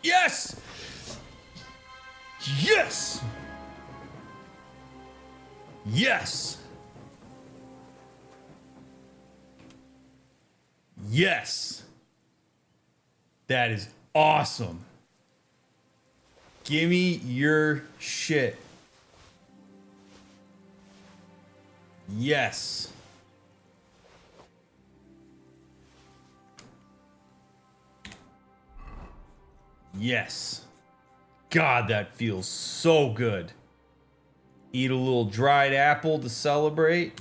Yes! Yes! Yes! Yes! That is awesome. Give me your shit. Yes. Yes. God, that feels so good. Eat a little dried apple to celebrate.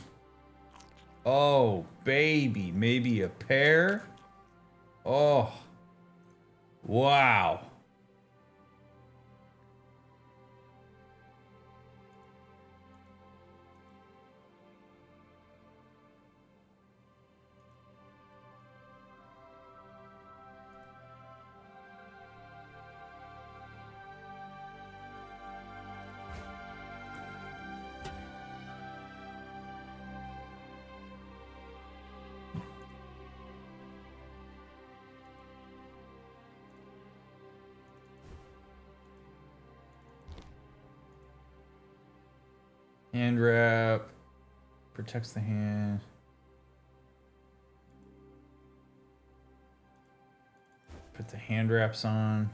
Oh, baby. Maybe a pear. Oh. Wow. Hand wrap. Protects the hand. Put the hand wraps on.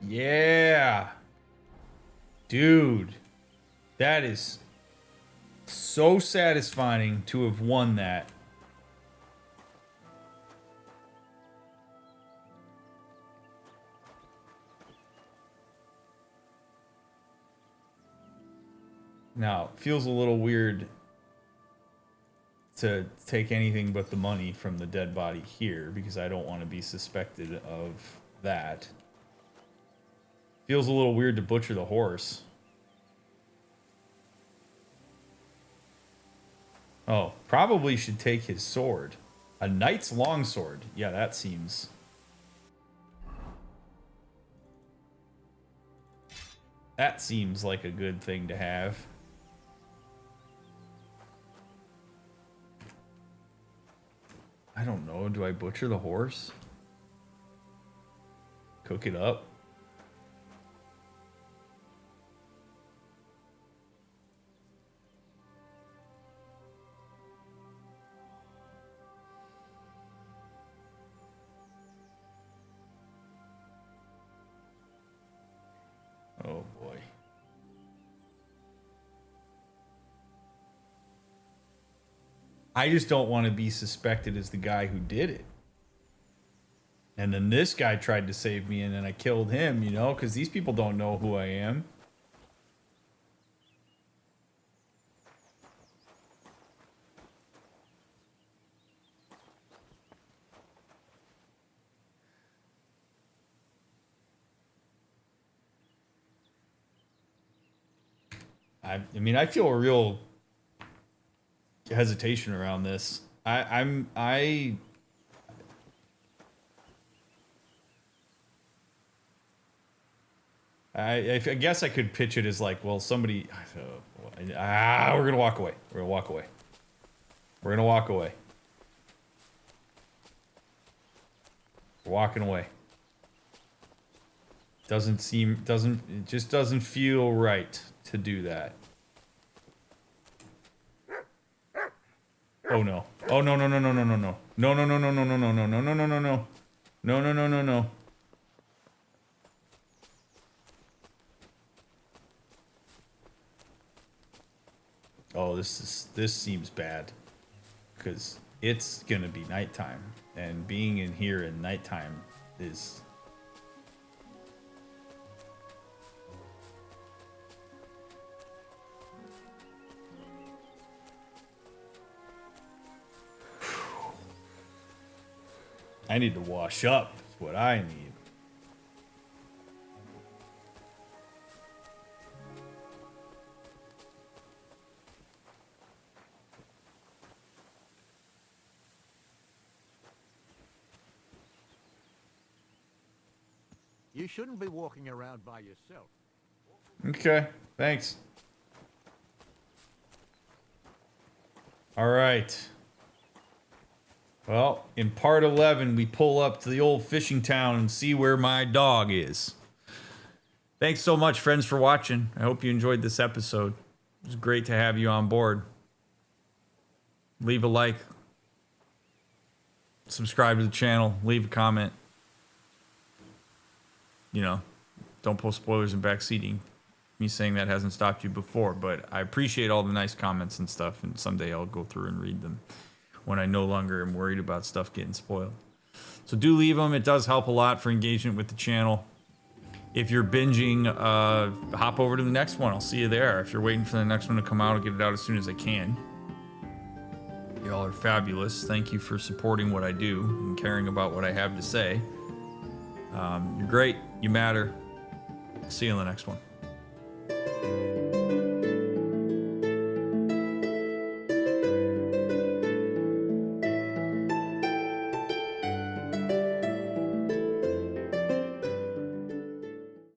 Yeah. Dude. That is so satisfying to have won that. Now, it feels a little weird to take anything but the money from the dead body here because I don't want to be suspected of that. Feels a little weird to butcher the horse. Oh, probably should take his sword. A knight's longsword. Yeah, that seems... That seems like a good thing to have. I don't know. Do I butcher the horse? Cook it up? Oh boy. I just don't want to be suspected as the guy who did it. And then this guy tried to save me and then I killed him, you know, because these people don't know who I am. I mean, I feel a real hesitation around this. I guess I could pitch it as like, well, somebody. We're gonna walk away. We're gonna walk away. We're gonna walk away. We're walking away. It just doesn't feel right to do that. Oh no. Oh no no no no no no no. No no no no no no no no no no no no no. No no no no no. Oh, this seems bad. Because it's gonna be nighttime. And being in here in nighttime is... I need to wash up, is what I need. You shouldn't be walking around by yourself. Okay, thanks. All right. Well, in part 11, we pull up to the old fishing town and see where my dog is. Thanks so much, friends, for watching. I hope you enjoyed this episode. It was great to have you on board. Leave a like. Subscribe to the channel. Leave a comment. You know, don't post spoilers and backseating. Me saying that hasn't stopped you before, but I appreciate all the nice comments and stuff, and someday I'll go through and read them when I no longer am worried about stuff getting spoiled. So do leave them. It does help a lot for engagement with the channel. If you're binging, hop over to the next one. I'll see you there. If you're waiting for the next one to come out, I'll get it out as soon as I can. Y'all are fabulous. Thank you for supporting what I do and caring about what I have to say. You're great. You matter. See you in the next one.